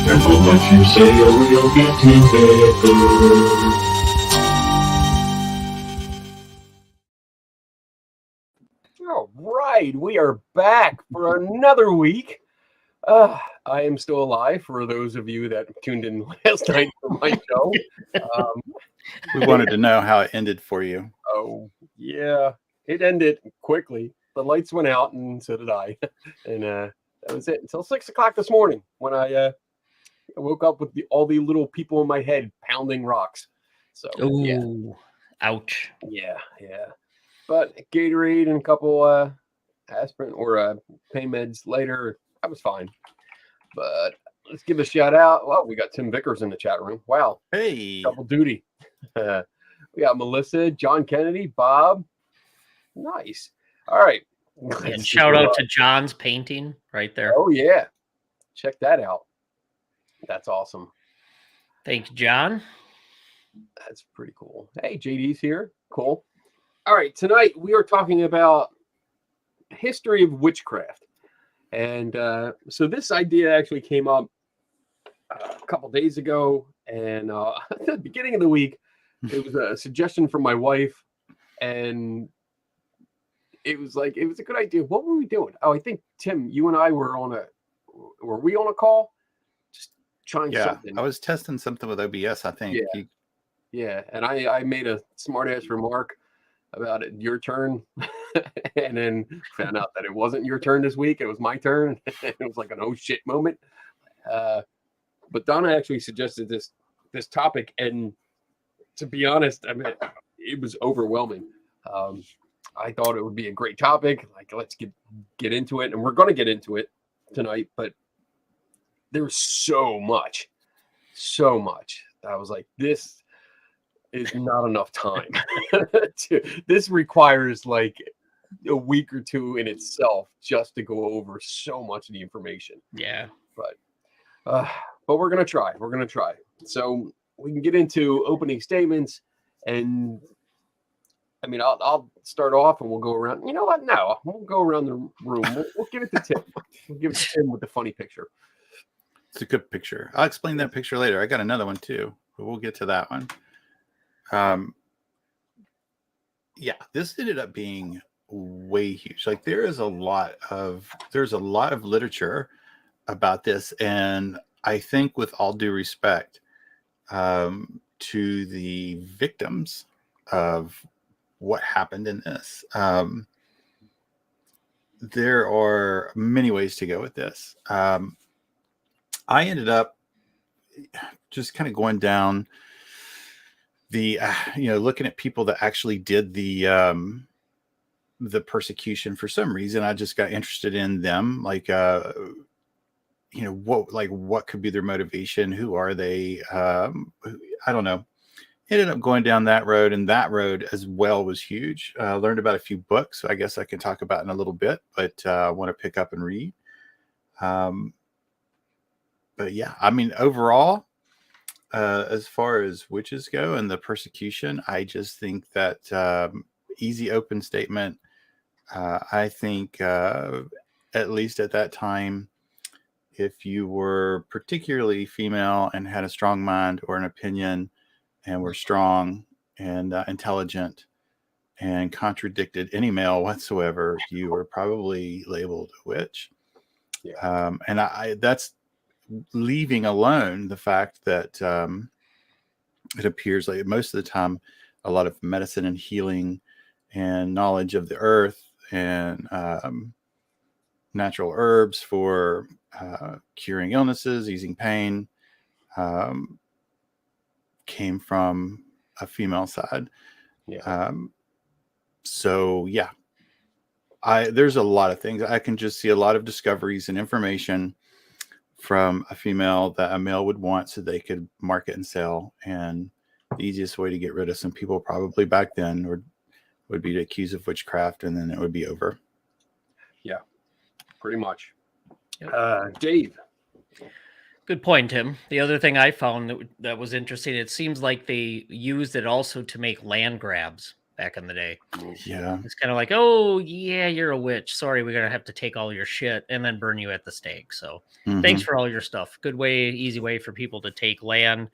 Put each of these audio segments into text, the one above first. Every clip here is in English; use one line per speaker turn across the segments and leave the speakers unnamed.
Careful what you say or you'll get together.
All right, we are back for another week. I am still alive for those of you that tuned in last night for my show.
We wanted to know how it ended for you.
Oh, yeah, it ended quickly. The lights went out, and so did I. And that was it until 6 o'clock this morning when I woke up with all the little people in my head pounding rocks. So, yeah.
Ouch.
Yeah. But Gatorade and a couple aspirin or pain meds later, I was fine. But let's give a shout out. Well, we got Tim Vickers in the chat room. Wow.
Hey.
Double duty. We got Melissa, John Kennedy, Bob. Nice. All right.
And shout out to John's painting right there.
Oh, yeah. Check that out. That's awesome.
Thanks, John.
That's pretty cool. Hey, JD's here. Cool. All right. Tonight we are talking about history of witchcraft. And so this idea actually came up a couple days ago. And at the beginning of the week, it was a suggestion from my wife. And it was like, it was a good idea. What were we doing? Oh, I think, Tim, you and I were were we on a call? Just trying something.
I was testing something with OBS, I think.
Yeah. And I made a smart ass remark about it, your turn. And then found out that it wasn't your turn this week. It was my turn. It was like an oh shit moment. But Donna actually suggested this topic. And to be honest, I mean, it was overwhelming. I thought it would be a great topic. Like, let's get into it. And we're going to get into it tonight. But there's so much. I was like, this is not enough time. This requires like a week or two in itself just to go over so much of the information.
Yeah.
But we're going to try. So we can get into opening statements, and I mean, I'll start off and we'll go around. You know what? No, we'll go around the room. We'll give it to Tim. We'll give it to Tim with the funny picture.
It's a good picture. I'll explain that picture later. I got another one too, but we'll get to that one. Yeah, this ended up being way huge. Like there's a lot of literature about this, and I think with all due respect to the victims of what happened in this, there are many ways to go with this. I ended up just kind of going down the looking at people that actually did the persecution. For some reason I just got interested in them, like what could be their motivation, who are they, I don't know. Ended up going down that road, and that road as well was huge. Learned about a few books, so I guess I can talk about in a little bit, but I want to pick up and read. But yeah, I mean, overall, as far as witches go and the persecution, I just think that easy open statement. I think at least at that time, if you were particularly female and had a strong mind or an opinion and were strong and intelligent and contradicted any male whatsoever, you were probably labeled a witch.
Yeah.
And that's leaving alone the fact that it appears like most of the time a lot of medicine and healing and knowledge of the earth and natural herbs for curing illnesses, easing pain, came from a female side.
Yeah.
So yeah, there's a lot of things. I can just see a lot of discoveries and information from a female that a male would want so they could market and sell. And the easiest way to get rid of some people probably back then would be to accuse of witchcraft, and then it would be over.
Yeah, pretty much.
Yep.
Dave.
Good point, Tim. The other thing I found that was interesting, it seems like they used it also to make land grabs back in the day.
Yeah.
It's kind of like, oh, yeah, you're a witch. Sorry, we're going to have to take all your shit and then burn you at the stake. So thanks for all your stuff. Good way, easy way for people to take land.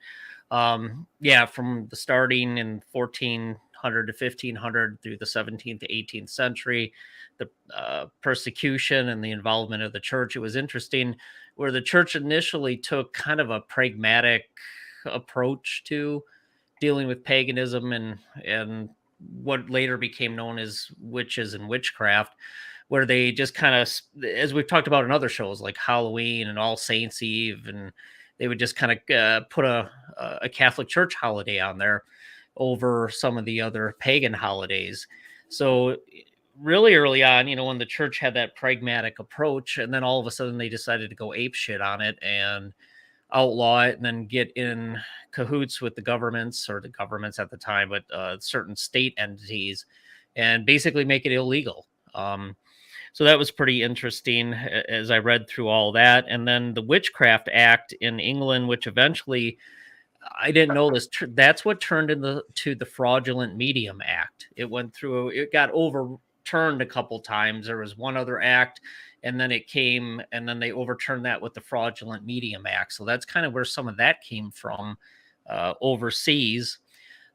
Yeah, from the starting in 1400 to 1500 through the 17th to 18th century, the persecution and the involvement of the church. It was interesting where the church initially took kind of a pragmatic approach to dealing with paganism and what later became known as witches and witchcraft, where they just kind of, as we've talked about in other shows like Halloween and All Saints Eve, and they would just kind of put a Catholic Church holiday on there over some of the other pagan holidays. So really early on, when the church had that pragmatic approach, and then all of a sudden they decided to go ape shit on it and outlaw it, and then get in cahoots with the governments, or the governments at the time, but certain state entities, and basically make it illegal. So that was pretty interesting as I read through all that. And then the Witchcraft Act in England, which eventually, I didn't know this, that's what turned into the Fraudulent Medium Act. It got overturned a couple times. There was one other act, and then then they overturned that with the Fraudulent Medium Act. So that's kind of where some of that came from overseas.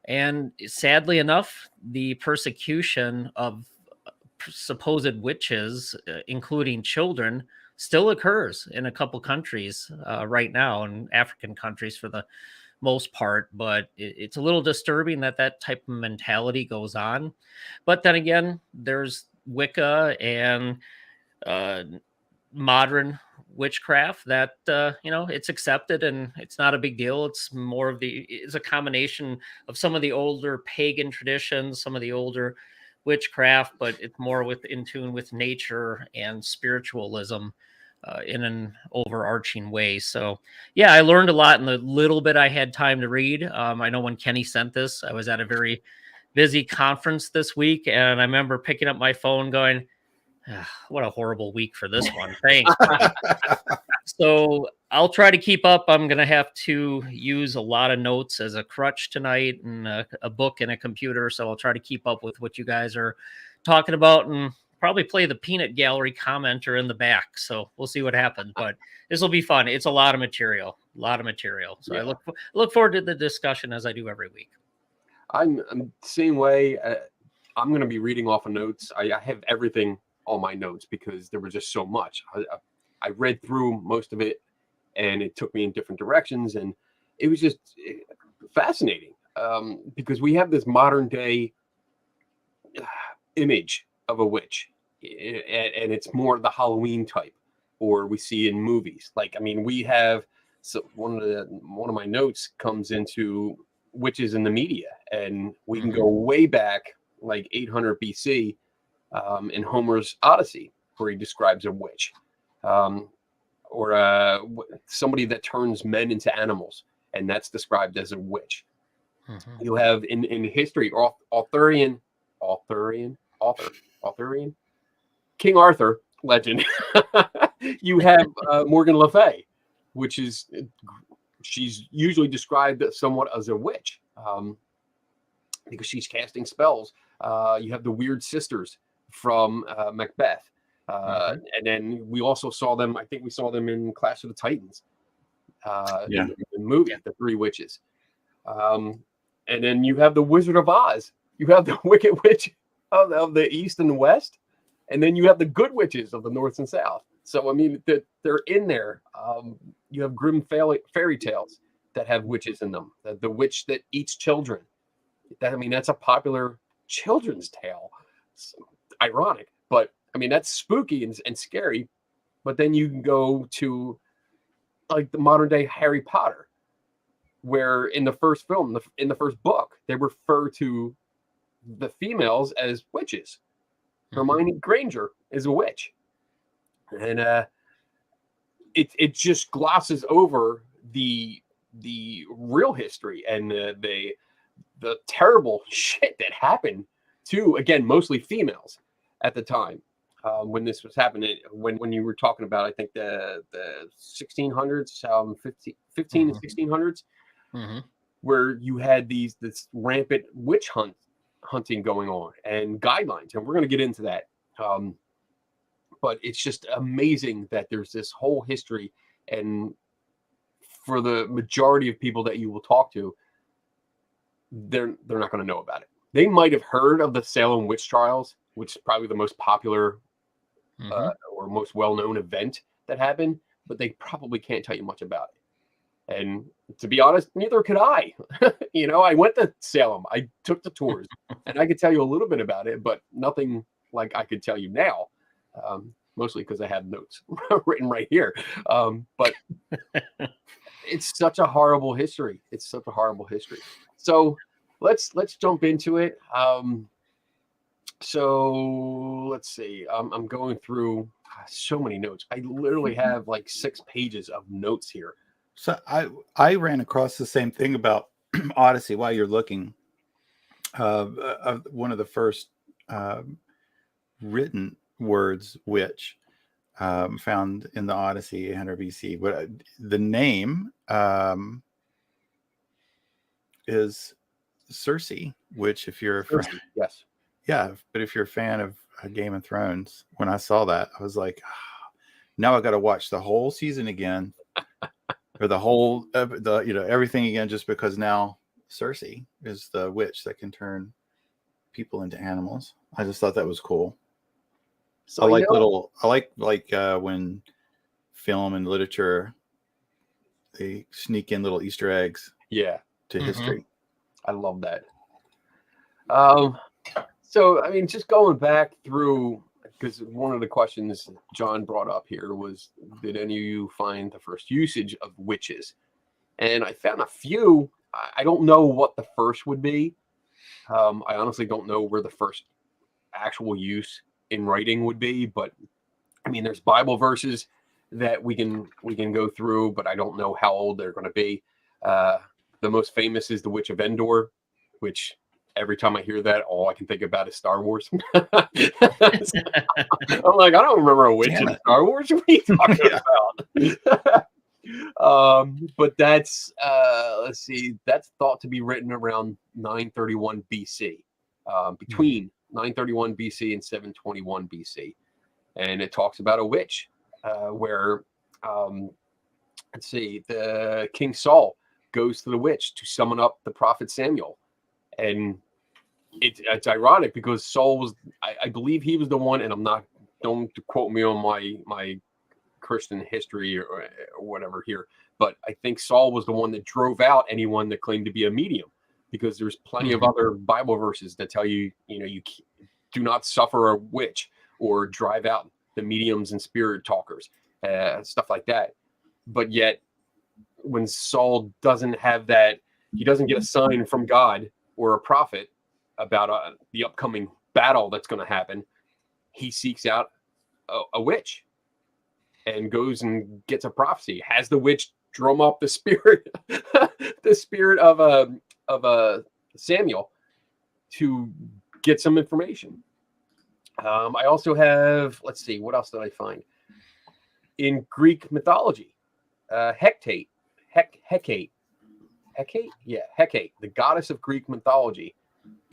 And sadly enough, the persecution of supposed witches, including children, still occurs in a couple countries right now, in African countries for the most part. But it's a little disturbing that type of mentality goes on. But then again, there's Wicca and modern witchcraft that it's accepted and it's not a big deal. It's a combination of some of the older pagan traditions, some of the older witchcraft, but it's more in tune with nature and spiritualism in an overarching way. So yeah, I learned a lot in the little bit I had time to read. I know when Kenny sent this, I was at a very busy conference this week, and I remember picking up my phone going, what a horrible week for this one. Thanks. So I'll try to keep up. I'm going to have to use a lot of notes as a crutch tonight, and a book and a computer. So I'll try to keep up with what you guys are talking about, and probably play the peanut gallery commenter in the back. So we'll see what happens, but this will be fun. It's a lot of material. So yeah. I look forward to the discussion, as I do every week.
I'm the same way. I'm going to be reading off of notes. I have everything on my notes because there was just so much. I read through most of it, and it took me in different directions, and it was just fascinating because we have this modern day image of a witch, and it's more the Halloween type, or we see in movies. Like, I mean, we have one of my notes comes into witches in the media, and we can go way back, like 800 BC, in Homer's Odyssey, where he describes a witch, or somebody that turns men into animals, and that's described as a witch. You have in history, Arthurian King Arthur legend. You have Morgan Le Fay, which is, she's usually described somewhat as a witch because she's casting spells. You have the weird sisters from Macbeth. And then we also saw them, I think we saw them in Clash of the Titans, in the movie, The Three Witches. And then you have the Wizard of Oz. You have the Wicked Witch of the East and the West. And then you have the Good Witches of the North and South. So, I mean, they're in there. You have grim fairy tales that have witches in them. The witch that eats children. That's a popular children's tale. It's ironic, but I mean, that's spooky and scary. But then you can go to like the modern day Harry Potter, where in the first film, in the first book, they refer to the females as witches. Hermione Granger is a witch, and it just glosses over the real history and the terrible shit that happened to, again, mostly females at the time when this was happening. When you were talking about, I think the 1600s, 15 and 1600s, where you had this rampant witch hunting going on and guidelines, and we're going to get into that. But it's just amazing that there's this whole history, and for the majority of people that you will talk to, they're not going to know about it. They might have heard of the Salem witch trials, which is probably the most popular or most well-known event that happened, but they probably can't tell you much about it. And to be honest, neither could I. You know, I went to Salem, I took the tours, and I could tell you a little bit about it, but nothing like I could tell you now. Mostly because I have notes written right here. But it's such a horrible history. It's such a horrible history. So let's jump into it. So let's see. I'm going through so many notes. I literally have like 6 pages of notes here.
So I ran across the same thing about Odyssey while you're looking. One of the first written words, witch, found in the Odyssey, 800 BC. But the name is Cersei, which, if you're
yes,
yeah, but if you're a fan of Game of Thrones, when I saw that, I was like, now I got to watch the whole season again, or the whole everything again, just because now Cersei is the witch that can turn people into animals. I just thought that was cool. So I like when film and literature, they sneak in little Easter eggs to history.
I love that. So I mean, just going back through, because one of the questions John brought up here was, did any of you find the first usage of witches? And I found a few. I don't know what the first would be. I honestly don't know where the first actual use in writing would be, but I mean, there's Bible verses that we can go through, but I don't know how old they're going to be. The most famous is the Witch of Endor, which every time I hear that, all I can think about is Star Wars. I'm like, I don't remember a witch in Star Wars. What are you talking about? But that's let's see, that's thought to be written around 931 BC, between 931 BC and 721 BC, and it talks about a witch where let's see, the King Saul goes to the witch to summon up the prophet Samuel, and it's ironic because Saul was, I believe he was the one, and don't quote me on my Christian history or whatever here, but I think Saul was the one that drove out anyone that claimed to be a medium, because there's plenty of other Bible verses that tell you, you do not suffer a witch or drive out the mediums and spirit talkers, stuff like that. But yet, when Saul doesn't have that, he doesn't get a sign from God or a prophet about the upcoming battle that's going to happen, he seeks out a witch and goes and gets a prophecy, has the witch drum up the spirit the spirit of Samuel to get some information. I also have, let's see, what else did I find in Greek mythology? Hecate, the goddess of Greek mythology.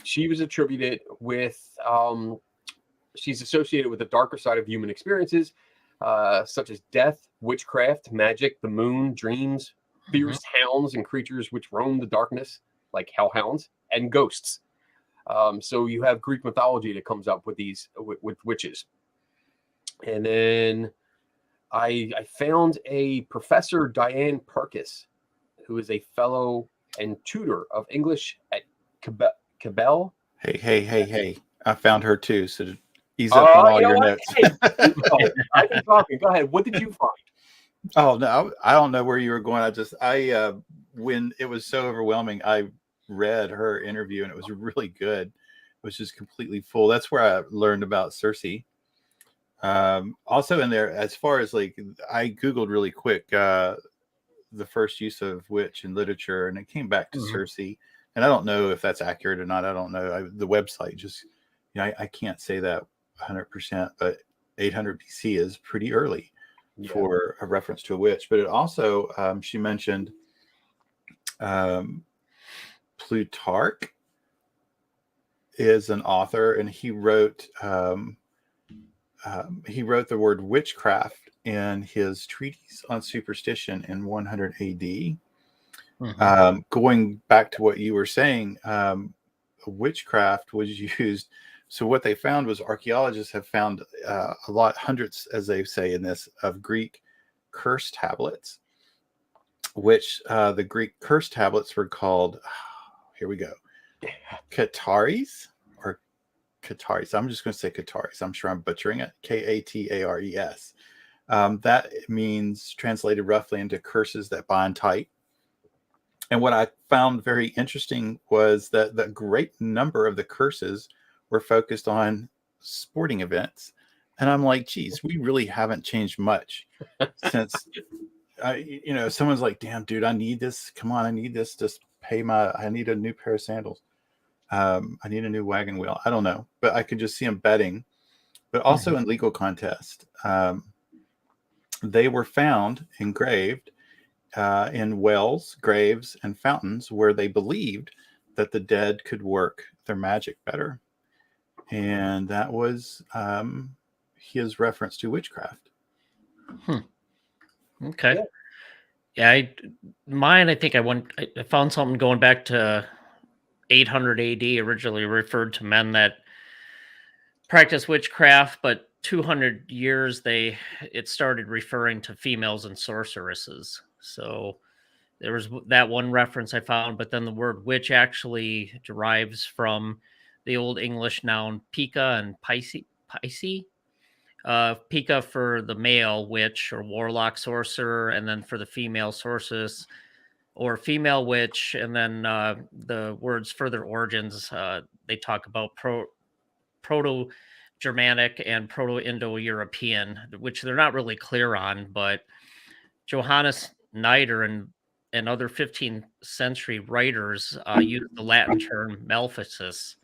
She was attributed with, she's associated with the darker side of human experiences, such as death, witchcraft, magic, the moon, dreams, fierce hounds and creatures which roam the darkness, like hellhounds, and ghosts. So you have Greek mythology that comes up with these with witches. And then I found a Professor Diane Perkis, who is a fellow and tutor of English at Cabell.
Hey. I found her too. So ease up on all your notes.
Hey, I've been talking. Go ahead. What did you find?
Oh, no, I don't know where you were going. when it was so overwhelming, I read her interview and it was really good. It was just completely full. That's where I learned about Cersei. Also in there, as far as like, I Googled really quick the first use of witch in literature, and it came back to Cersei. And I don't know if that's accurate or not. I don't know. The website just, I can't say that 100%, but 800 BC is pretty early for a reference to a witch. But it also, she mentioned Plutarch is an author, and he wrote the word witchcraft in his treatise on superstition in 100 AD. Going back to what you were saying, witchcraft was used. So what they found was archaeologists have found hundreds, as they say in this, of Greek curse tablets, which the Greek curse tablets were called, here we go, Kataris or Kataris. I'm just going to say Kataris. I'm sure I'm butchering it. Katares. That means, translated roughly into, curses that bind tight. And what I found very interesting was that the great number of the curses were focused on sporting events. And I'm like, geez, we really haven't changed much since, someone's like, damn, dude, I need this. Come on, I need this to I need a new pair of sandals. I need a new wagon wheel. I don't know, but I could just see them betting. But also in legal contest, they were found engraved in wells, graves, and fountains where they believed that the dead could work their magic better. And that was his reference to witchcraft.
Okay. Yeah, I think I found something going back to 800 AD, originally referred to men that practice witchcraft, but 200 years it started referring to females and sorceresses. So there was that one reference I found, but then the word witch actually derives from the Old English noun pica and pisces. Pica for the male witch or warlock sorcerer, and then for the female sorceress or female witch. And then the word's further origins, they talk about Proto-Germanic and Proto-Indo-European, which they're not really clear on, but Johannes Nider and other 15th century writers used the Latin term maleficus,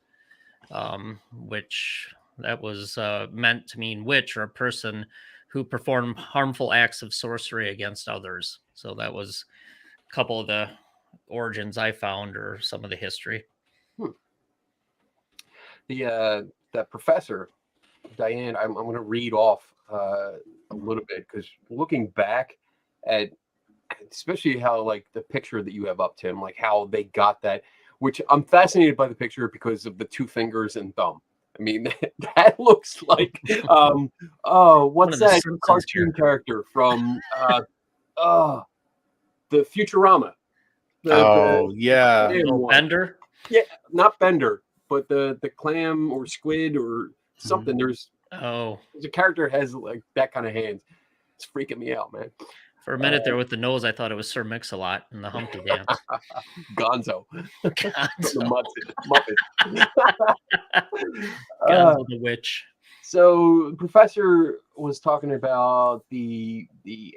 which that was meant to mean witch, or a person who performed harmful acts of sorcery against others. So that was a couple of the origins I found, or some of the history.
That professor, Diane, I'm going to read off a little bit, because looking back at, especially how, like, the picture that you have up, Tim, like how they got that, which I'm fascinated by the picture because of the two fingers and thumb. I mean, that looks like, what's that cartoon character from the Futurama?
Bender?
Yeah, not Bender, but the clam or squid or something. There's a character has like that kind of hands. It's freaking me out, man.
For a minute there with the nose, I thought it was Sir Mix-a-Lot in the Humpty Dance.
Gonzo.
Gonzo.
Muppet.
Gonzo the witch.
So Professor was talking about the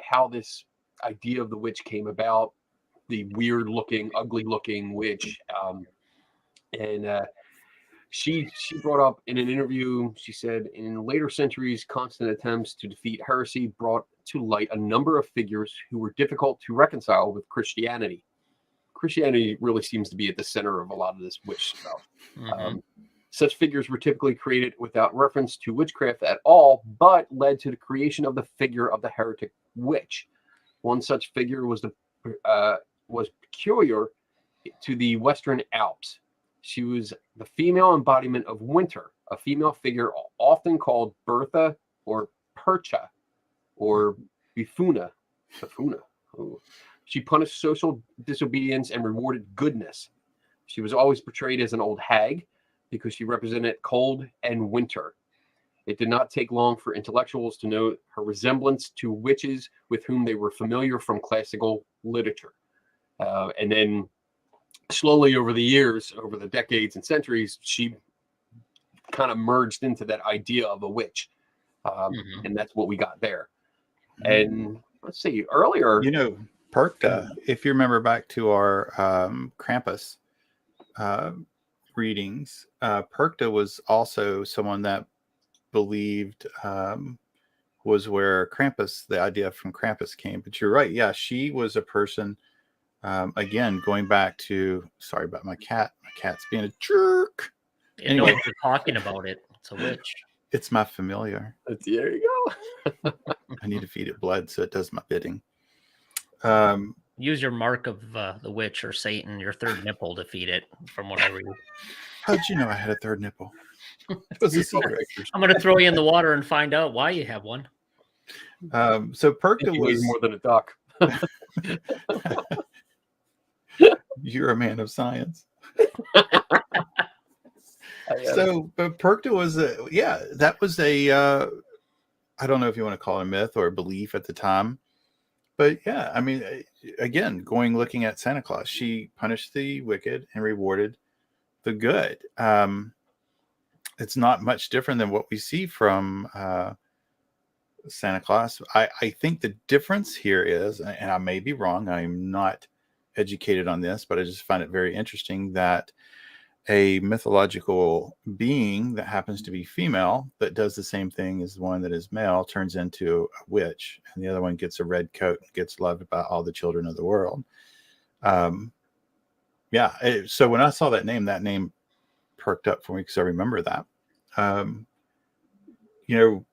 how this idea of the witch came about, the weird looking, ugly looking witch. And she brought up in an interview, she said, in later centuries, constant attempts to defeat heresy brought to light a number of figures who were difficult to reconcile with Christianity. Christianity really seems to be at the center of a lot of this witch stuff. Such figures were typically created without reference to witchcraft at all, but led to the creation of the figure of the heretic witch. One such figure was peculiar to the Western Alps. She was the female embodiment of winter, a female figure often called Bertha or Percha or Bifuna. Ooh. She punished social disobedience and rewarded goodness. She was always portrayed as an old hag because she represented cold and winter. It did not take long for intellectuals to note her resemblance to witches with whom they were familiar from classical literature. And then slowly over the years, over the decades and centuries, she kind of merged into that idea of a witch. And that's what we got there. And let's see, earlier,
Perkta, if you remember back to our Krampus readings, Perkta was also someone that believed was where Krampus, the idea from Krampus came. But you're right. Yeah, she was a person, again, going back to, sorry about my cat. My cat's being a jerk.
Anyway, if you're talking about it, it's a witch.
It's my familiar.
there you go.
I need to feed it blood so it does my bidding.
Use your mark of the witch or Satan, your third nipple, to feed it, from what I read.
How'd you know I had a third nipple? It was a secret.
I'm going to throw you in the water and find out why you have one.
So Perkta was
more than a duck.
You're a man of science. So, but Perkta was that was a I don't know if you want to call it a myth or a belief at the time, but yeah, I mean, again, looking at Santa Claus, she punished the wicked and rewarded the good. It's not much different than what we see from Santa Claus. I think the difference here is, and I may be wrong, I'm not educated on this, but I just find it very interesting that a mythological being that happens to be female that does the same thing as the one that is male turns into a witch, and the other one gets a red coat and gets loved by all the children of the world. So when I saw that name perked up for me because I remember that.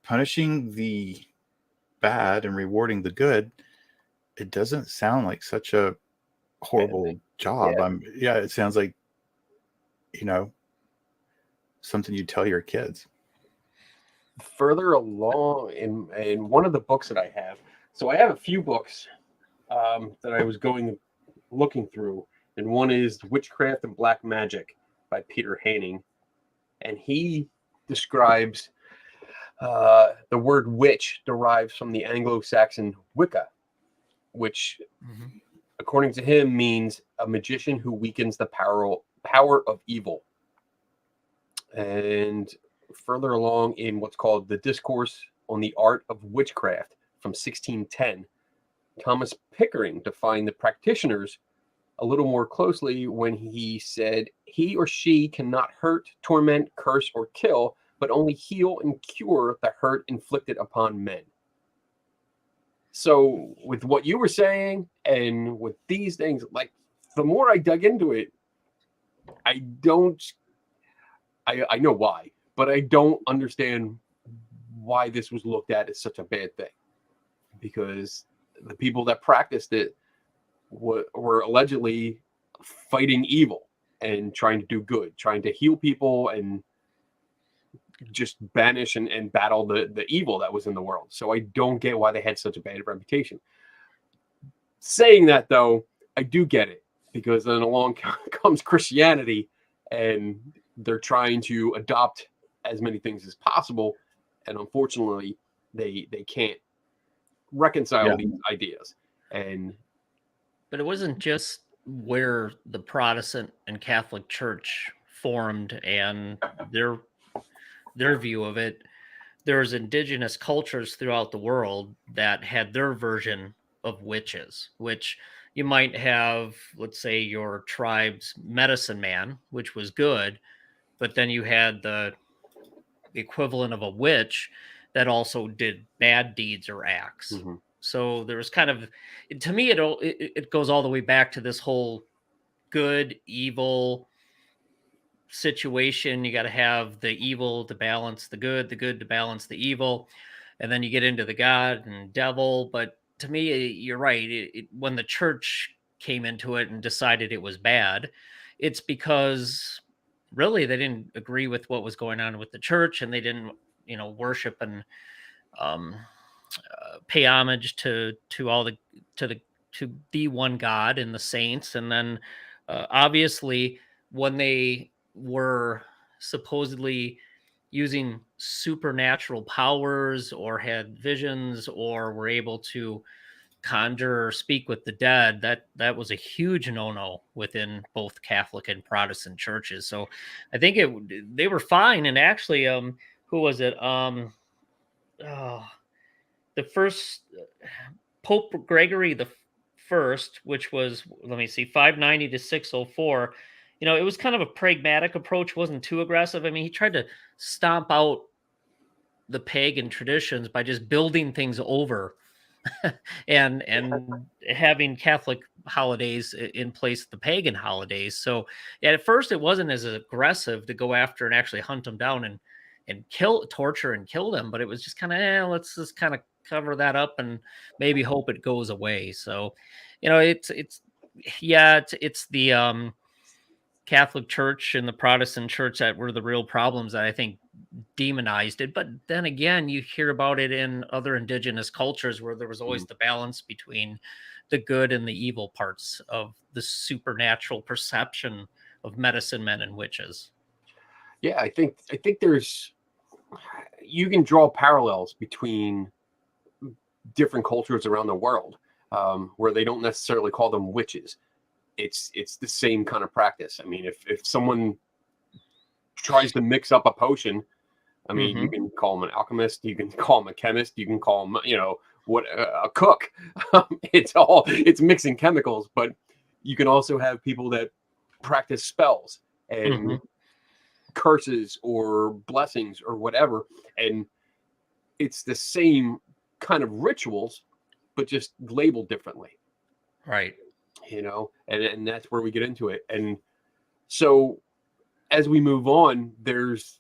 Punishing the bad and rewarding the good, it doesn't sound like such a horrible job. It sounds like something you tell your kids.
Further along in one of the books that I have, so I have a few books that I was looking through, and one is Witchcraft and Black Magic by Peter Hanning, and he describes the word witch derives from the Anglo-Saxon Wicca, which according to him means a magician who weakens the power of evil. And further along in what's called the Discourse on the Art of Witchcraft from 1610, Thomas Pickering defined the practitioners a little more closely when he said he or she cannot hurt, torment, curse, or kill, but only heal and cure the hurt inflicted upon men. So with what you were saying and with these things, like the more I dug into it, I know why, but I don't understand why this was looked at as such a bad thing, because the people that practiced it were allegedly fighting evil and trying to do good, trying to heal people and just banish and battle the evil that was in the world. So I don't get why they had such a bad reputation. Saying that, though, I do get it, because then along comes Christianity, and they're trying to adopt as many things as possible, and unfortunately they can't reconcile these ideas.
But it wasn't just where the Protestant and Catholic Church formed and their view of it. There's indigenous cultures throughout the world that had their version of witches, which you might have, let's say, your tribe's medicine man, which was good, but then you had the equivalent of a witch that also did bad deeds or acts. So there was kind of, to me, it goes all the way back to this whole good, evil situation. You got to have the evil to balance the good to balance the evil. And then you get into the God and devil. But to me, you're right. When the church came into it and decided it was bad, it's because really they didn't agree with what was going on with the church, and they didn't, worship and pay homage to the one God and the saints. And then obviously when they were supposedly using supernatural powers or had visions or were able to conjure or speak with the dead, that was a huge no-no within both Catholic and Protestant churches. So I think they were fine. And actually, who was it? Oh, the first Pope Gregory the First, which was, let me see, 590 to 604. It was kind of a pragmatic approach, wasn't too aggressive. I mean, he tried to stomp out the pagan traditions by just building things over and having Catholic holidays in place of the pagan holidays. So at first it wasn't as aggressive to go after and actually hunt them down and torture and kill them, but it was just kind of, let's just kind of cover that up and maybe hope it goes away. So, it's the Catholic Church and the Protestant Church that were the real problems that I think demonized it. But then again, you hear about it in other indigenous cultures where there was always the balance between the good and the evil parts of the supernatural perception of medicine men and witches.
Yeah, I think you can draw parallels between different cultures around the world where they don't necessarily call them witches. It's the same kind of practice. I mean, if someone tries to mix up a potion, I mean, you can call them an alchemist, you can call them a chemist, you can call them, a cook. It's mixing chemicals, but you can also have people that practice spells and curses or blessings or whatever, and it's the same kind of rituals, but just labeled differently.
Right.
And that's where we get into it. And so as we move on, this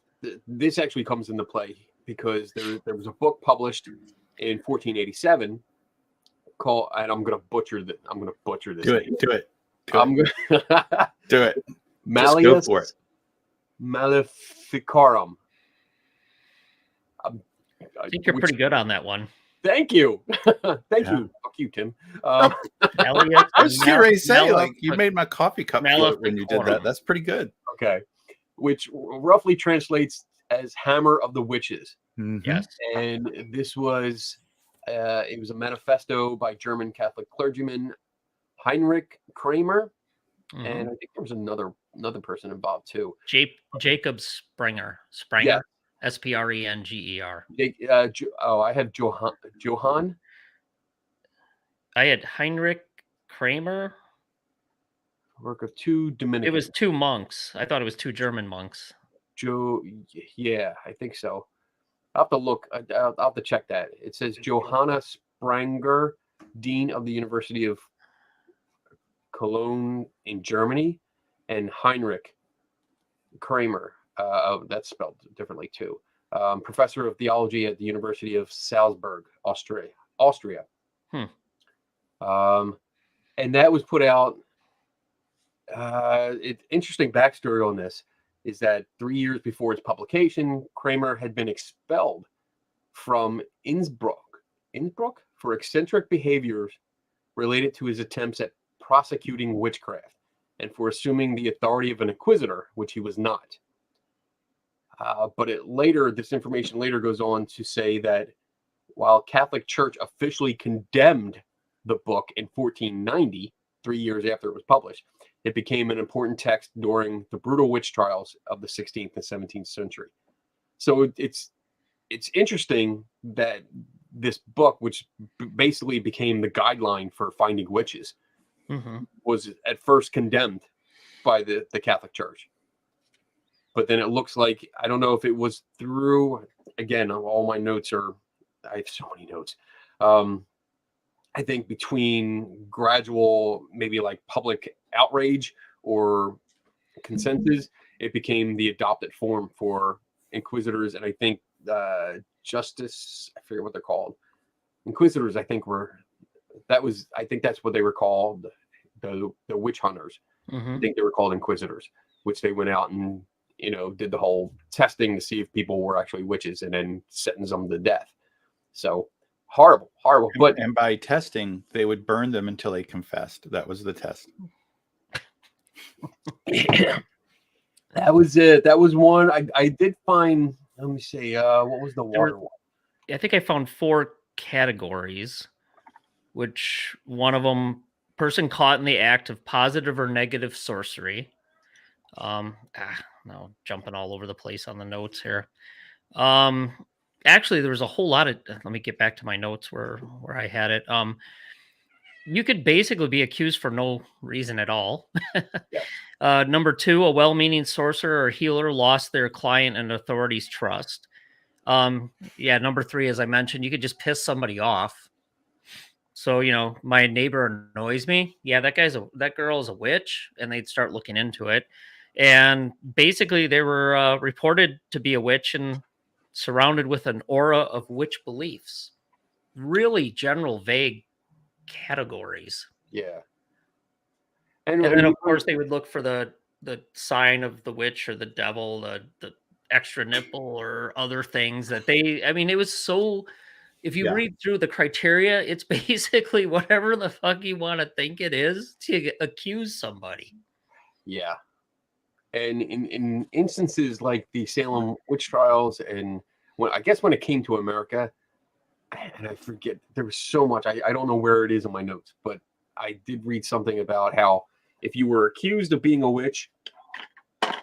actually comes into play because there was a book published in 1487 called, and I'm going to butcher this.
Do it. Do it.
Malleus,
just go for it.
Maleficarum.
I think you're pretty good on that one.
Thank you. Thank you. Fuck you, Tim.
I was getting ready to say, you made my coffee cup float when you did that. That's pretty good.
Okay. Which roughly translates as Hammer of the Witches.
Yes.
And this was, it was a manifesto by German Catholic clergyman Heinrich Kramer. And I think there was another person involved too.
Jacob Sprenger.
Yeah.
Sprenger.
I have Johann.
I had Heinrich Kramer.
Work of two Dominican.
It was two monks. I thought it was two German monks.
Yeah, I think so. I'll have to look. I'll have to check that. It says Johanna Sprenger, Dean of the University of Cologne in Germany, and Heinrich Kramer. That's spelled differently too. Professor of theology at the University of Salzburg, Austria. And that was put out. Interesting backstory on this is that 3 years before its publication, Kramer had been expelled from Innsbruck for eccentric behaviors related to his attempts at prosecuting witchcraft and for assuming the authority of an inquisitor, which he was not. But this information later goes on to say that while Catholic Church officially condemned the book in 1490, 3 years after it was published, it became an important text during the brutal witch trials of the 16th and 17th century. So it's interesting that this book, which basically became the guideline for finding witches, was at first condemned by the Catholic Church. But then it looks like, I don't know if it was through, again, all my notes I have so many notes. I think between gradual, maybe like public outrage or consensus, it became the adopted form for inquisitors. And I think justice, I forget what they're called. Inquisitors, I think that's what they were called, the witch hunters. I think they were called inquisitors, which they went out and, did the whole testing to see if people were actually witches and then sentence them to death. So horrible.
And by testing, they would burn them until they confessed. That was the test.
That was it. That was one. I did find, let me see, what was the water one?
I think I found 4 categories, which one of them, person caught in the act of positive or negative sorcery. No, jumping all over the place on the notes here. Actually, there was a whole lot of. Let me get back to my notes where I had it. You could basically be accused for no reason at all. Number 2, a well-meaning sorcerer or healer lost their client and authorities' trust. Number 3, as I mentioned, you could just piss somebody off. So, my neighbor annoys me. Yeah, that girl is a witch, and they'd start looking into it. And basically, they were reported to be a witch and surrounded with an aura of witch beliefs. Really general, vague categories.
Yeah.
And then, of course, they would look for the sign of the witch or the devil, the extra nipple or other things that it was so. If you read through the criteria, it's basically whatever the fuck you want to think it is to accuse somebody.
Yeah. And in instances like the Salem witch trials, and when it came to America, and I forget, there was so much, I don't know where it is in my notes, but I did read something about how if you were accused of being a witch,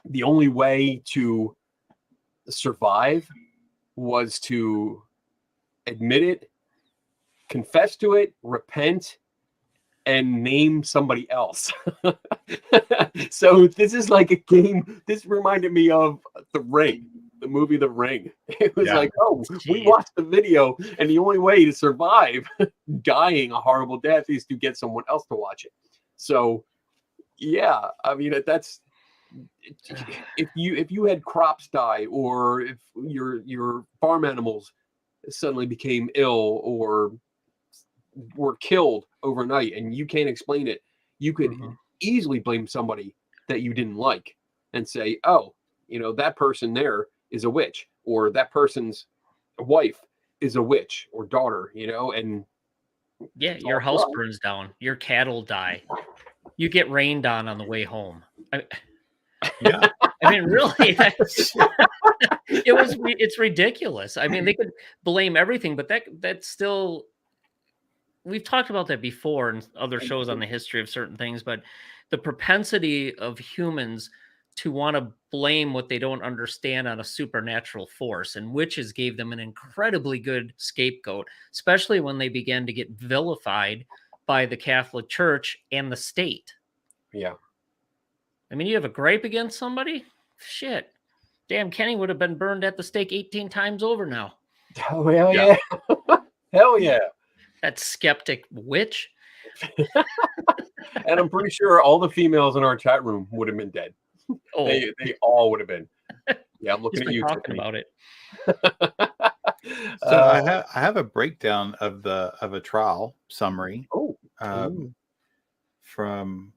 the only way to survive was to admit it, confess to it, repent, and name somebody else. So this is like a game. This reminded me of The Ring, the movie The Ring. It was like, we watched the video, and the only way to survive dying a horrible death is to get someone else to watch it. So, yeah, that's if you had crops die, or if your farm animals suddenly became ill or were killed overnight and you can't explain it, you could easily blame somebody that you didn't like and say, that person there is a witch, or that person's wife is a witch or daughter, and
your house burns down, your cattle die, you get rained on the way home. Really, it's ridiculous. They could blame everything, but that's still, we've talked about that before in other shows on the history of certain things, but the propensity of humans to want to blame what they don't understand on a supernatural force, and witches gave them an incredibly good scapegoat, especially when they began to get vilified by the Catholic Church and the state.
Yeah.
You have a gripe against somebody? Shit. Damn, Kenny would have been burned at the stake 18 times over now.
Oh, hell yeah. Hell yeah.
That skeptic witch.
And I'm pretty sure all the females in our chat room would have been dead. Oh. They all would have been. Yeah, I'm looking at you
talking about it.
So I have a breakdown of a trial summary. From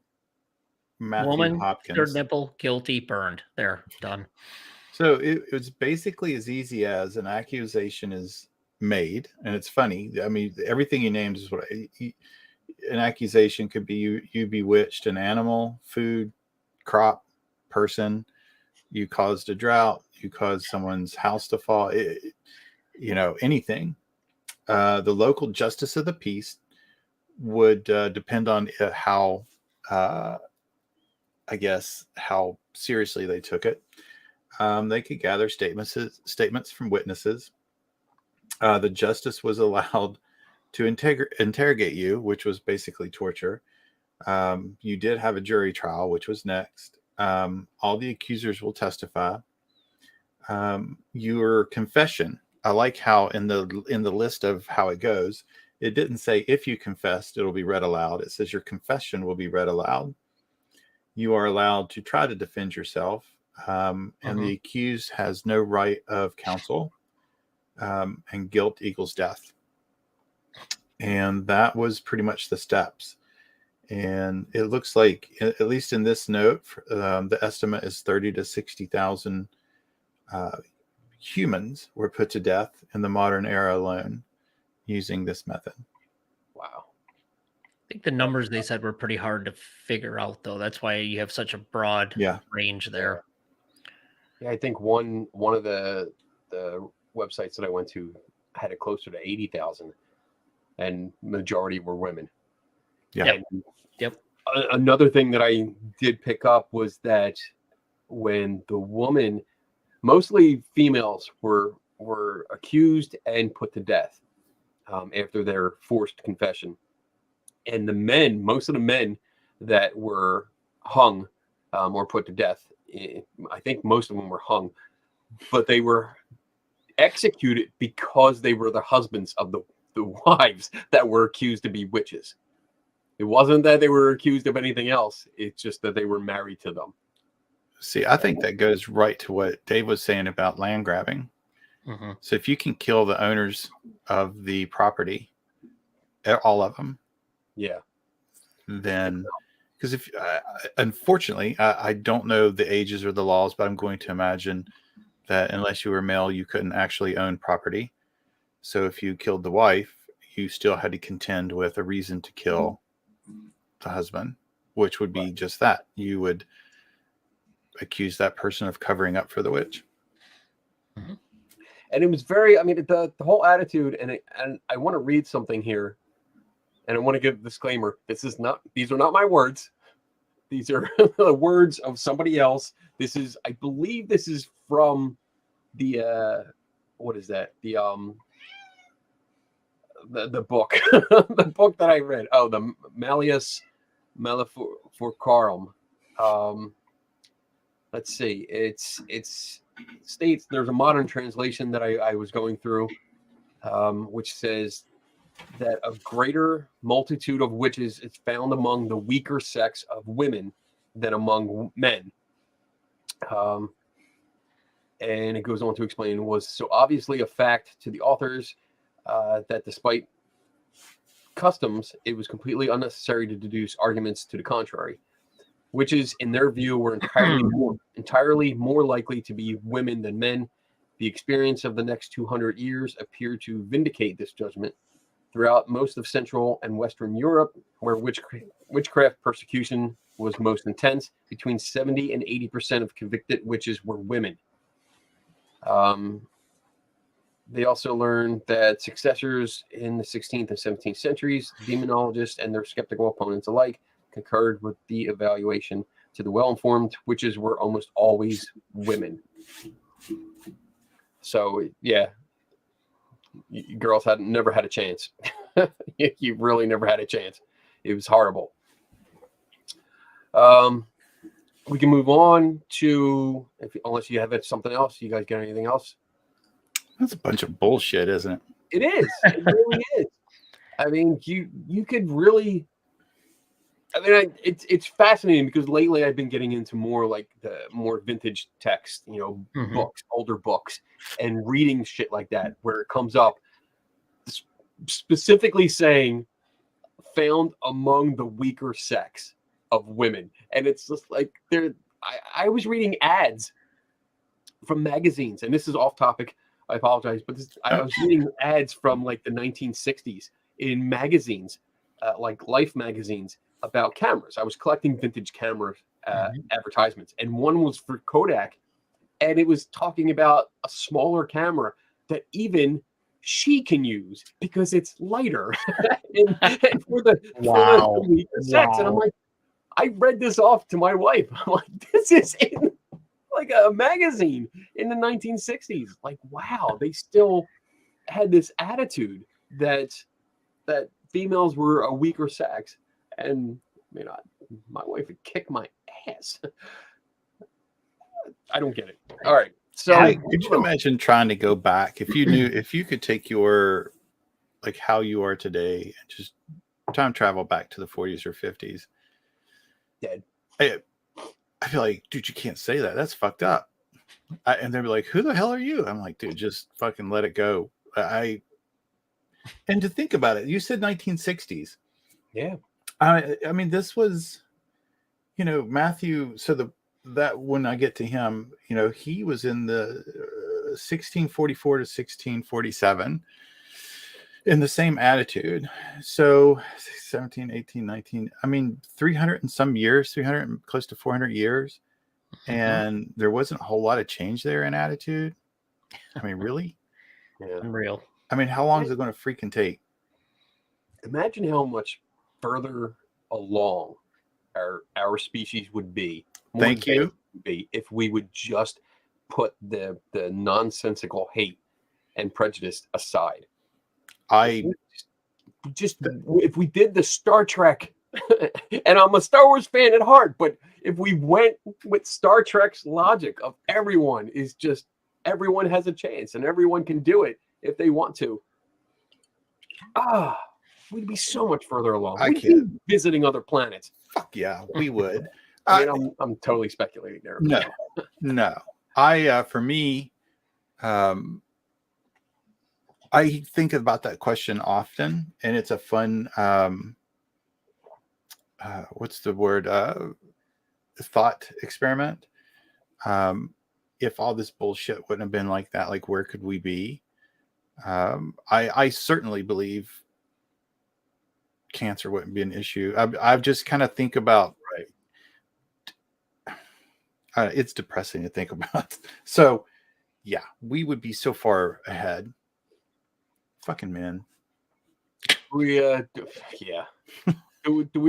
Matthew Hopkins.
Third nipple, guilty, burned. There, done.
So it's basically as easy as an accusation is made, and it's funny. Everything he named is what an accusation could be. You bewitched an animal, food, crop, person. You caused a drought. You caused someone's house to fall. Anything. The local justice of the peace would depend on how seriously they took it. They could gather statements from witnesses. The justice was allowed to interrogate you, which was basically torture. You did have a jury trial, which was next. All the accusers will testify. Your confession. I like how in the list of how it goes, it didn't say if you confessed, it'll be read aloud. It says your confession will be read aloud. You are allowed to try to defend yourself. And the accused has no right of counsel. And guilt equals death. And that was pretty much the steps. And it looks like, at least in this note, the estimate is 30 to 60,000 humans were put to death in the modern era alone using this method.
Wow.
I think the numbers they said were pretty hard to figure out, though. That's why you have such a broad range there.
Yeah, I think one of the websites that I went to had it closer to 80,000. and majority were women.
Yeah.
And
Yep.
another thing that I did pick up was that when the woman, mostly females, were accused and put to death after their forced confession, and the men, most of the men that were hung or put to death, I think most of them were hung, but they were executed because they were the husbands of the wives that were accused to be witches. It wasn't that they were accused of anything else. It's just that they were married to them.
See, I think that goes right to what Dave was saying about land grabbing.
Mm-hmm.
So if you can kill the owners of the property, all of them,
Yeah.
then, because if unfortunately, I don't know the ages or the laws, but I'm going to imagine that unless you were male, you couldn't actually own property. So if you killed the wife, you still had to contend with a reason to kill the husband, which would be just that. You would accuse that person of covering up for the witch.
Mm-hmm.
And it was very, I mean, the whole attitude, and I want to read something here, and I want to give a disclaimer. These are not my words. These are the words of somebody else. I believe this is from the, what is that? The book, the book that I read. Oh, the Maleficarum. Let's see. It's states, there's a modern translation that I was going through, which says that a greater multitude of witches is found among the weaker sex of women than among men. And it goes on to explain, was so obviously a fact to the authors that despite customs, it was completely unnecessary to deduce arguments to the contrary. Witches, in their view, were entirely more likely to be women than men. The experience of the next 200 years appeared to vindicate this judgment. Throughout most of Central and Western Europe, where witchcraft persecution was most intense, between 70 and 80% of convicted witches were women. They also learned that successors in the 16th and 17th centuries, demonologists and their skeptical opponents alike, concurred with the evaluation. To the well-informed, witches were almost always women. So, yeah, girls never had a chance. You really never had a chance. It was horrible. We can move on to, unless you have something else. You guys got anything else?
That's a bunch of bullshit, isn't it?
It is. It really is. I mean, you could really. I mean, it's fascinating because lately I've been getting into more like the more vintage text,
Mm-hmm.
books, older books, and reading shit like that where it comes up specifically saying found among the weaker sex of women. And it's just like I was reading ads from magazines, and this is off topic. I apologize, but I was reading ads from like the 1960s in magazines, like Life magazines, about cameras. I was collecting vintage camera advertisements, and one was for Kodak, and it was talking about a smaller camera that even she can use because it's lighter and for the weaker sex. And I'm like, I read this off to my wife. I'm like, this is in like a magazine in the 1960s. Like, wow, they still had this attitude that females were a weaker sex. And my wife would kick my ass. I don't get it. All right. So
could you imagine trying to go back if you could take your, like how you are today and just time travel back to the 40s or 50s?
Dead.
I feel like, dude, you can't say that. That's fucked up. And they'd be like, who the hell are you? I'm like, dude, just fucking let it go. And to think about it, you said 1960s.
Yeah.
I mean, this was, Matthew. So that when I get to him, he was in the 1644 to 1647 in the same attitude. So 17, 18, 19, I mean, 300 and some years, 300, close to 400 years. And there wasn't a whole lot of change there in attitude. I mean, really?
Yeah.
Unreal.
I mean, how long is it going to freaking take?
imagine how much further along our species would be.
Thank you.
Would be if we would just put the nonsensical hate and prejudice aside. If we did the Star Trek, and I'm a Star Wars fan at heart, but if we went with Star Trek's logic of everyone has a chance and everyone can do it if they want to, we'd be so much further along. We'd be visiting other planets.
Fuck yeah, we would.
I mean, I'm totally speculating there.
No. For me, I think about that question often, and it's a fun, what's the word? Thought experiment. If all this bullshit wouldn't have been like that, like where could we be? I certainly believe cancer wouldn't be an issue. I just kind of think about, it's depressing to think about. So yeah, we would be so far ahead. Fucking man.
Do we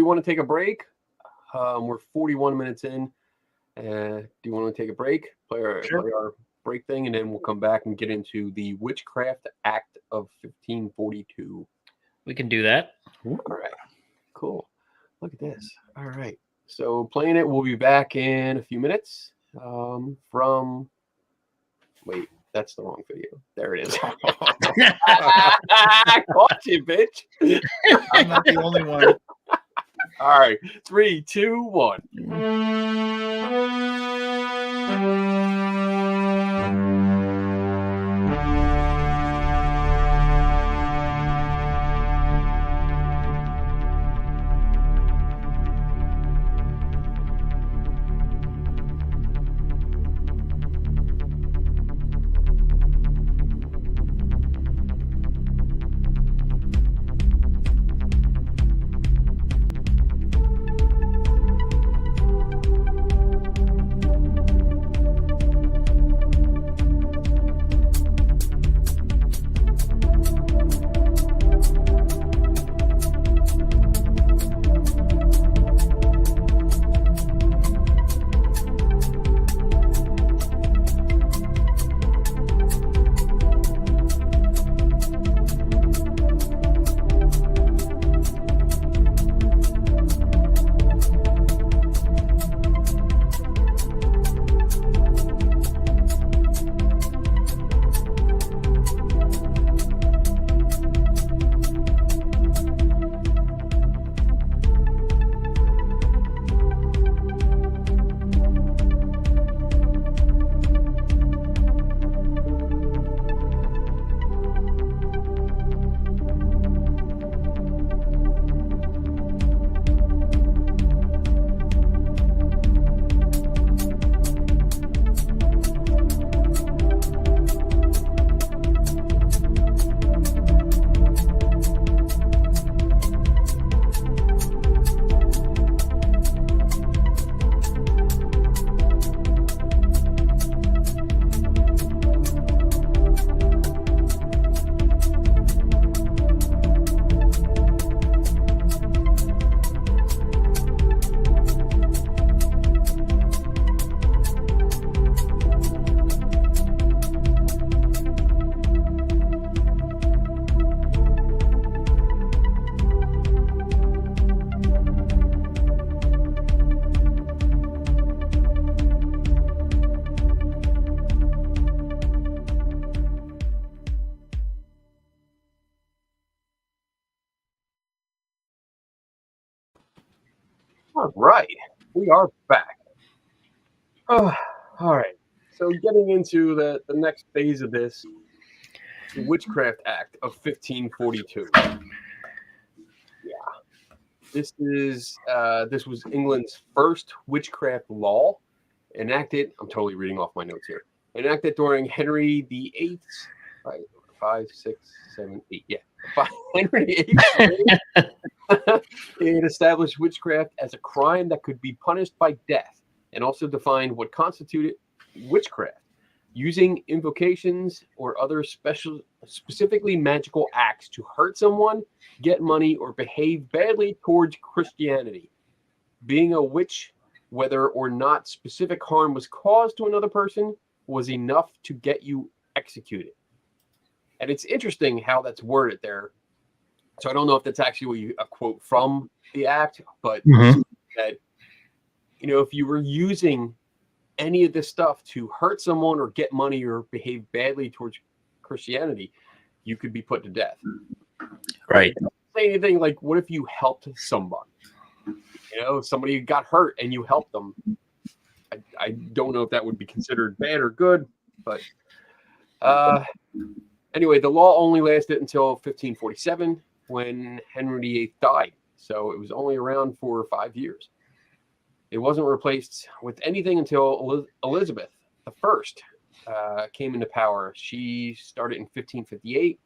want to take a break? We're 41 minutes in. Do you want to take a break? Play our break thing, and then we'll come back and get into the Witchcraft Act of 1542.
We can do that.
All right. Cool. Look at this. All right. So playing it, we'll be back in a few minutes. Wait, that's the wrong video. There it is. I caught you, bitch.
I'm not the only one.
All right. 3, 2, 1. All right, we are back. Oh, all right. So getting into the next phase of this, the Witchcraft Act of 1542. Yeah, this was England's first witchcraft law, enacted. I'm totally reading off my notes here. Enacted during Henry VIII's, right? 5, 6, 7, 8. Yeah, Henry VIII. It established witchcraft as a crime that could be punished by death, and also defined what constituted witchcraft. using invocations or other specifically magical acts to hurt someone, get money, or behave badly towards Christianity. Being a witch, whether or not specific harm was caused to another person, was enough to get you executed. And it's interesting how that's worded there. So I don't know if that's actually a quote from the act, but that, you know, if you were using any of this stuff to hurt someone or get money or behave badly towards Christianity, you could be put to death.
Right.
Say anything like, what if you helped somebody? You know, somebody got hurt and you helped them. I don't know if that would be considered bad or good, but anyway, the law only lasted until 1547 when Henry VIII died. So it was only around for 5 years. It wasn't replaced with anything until Elizabeth I came into power. She started in 1558,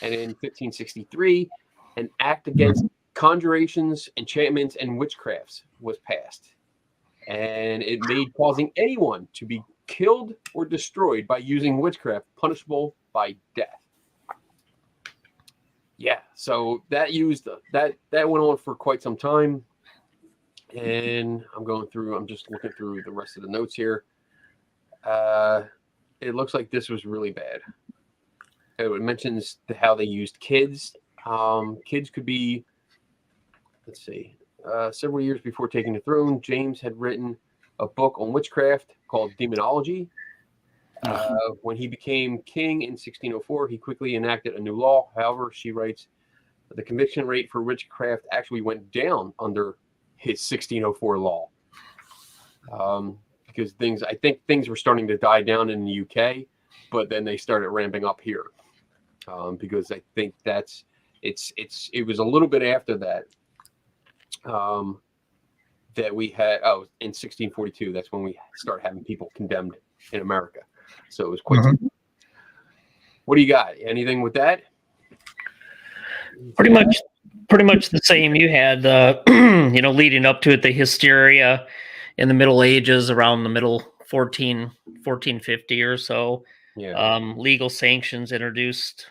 and in 1563, an act against conjurations, enchantments, and witchcrafts was passed. And it made causing anyone to be killed or destroyed by using witchcraft punishable by death. Yeah, so that went on for quite some time. And I'm just looking through the rest of the notes here. It looks like this was really bad. It mentions how they used kids. Kids could be, let's see, several years before taking the throne, James had written a book on witchcraft called Demonology. When he became king in 1604, he quickly enacted a new law. However, she writes, the conviction rate for witchcraft actually went down under his 1604 law, because I think things were starting to die down in the UK, but then they started ramping up here, because I think it was a little bit after that that we had in 1642. That's when we start having people condemned in America. So it was quite. What do you got? Anything with that?
Pretty much the same. You had, leading up to it, the hysteria in the Middle Ages, around the middle 1450 or so.
Yeah.
Legal sanctions introduced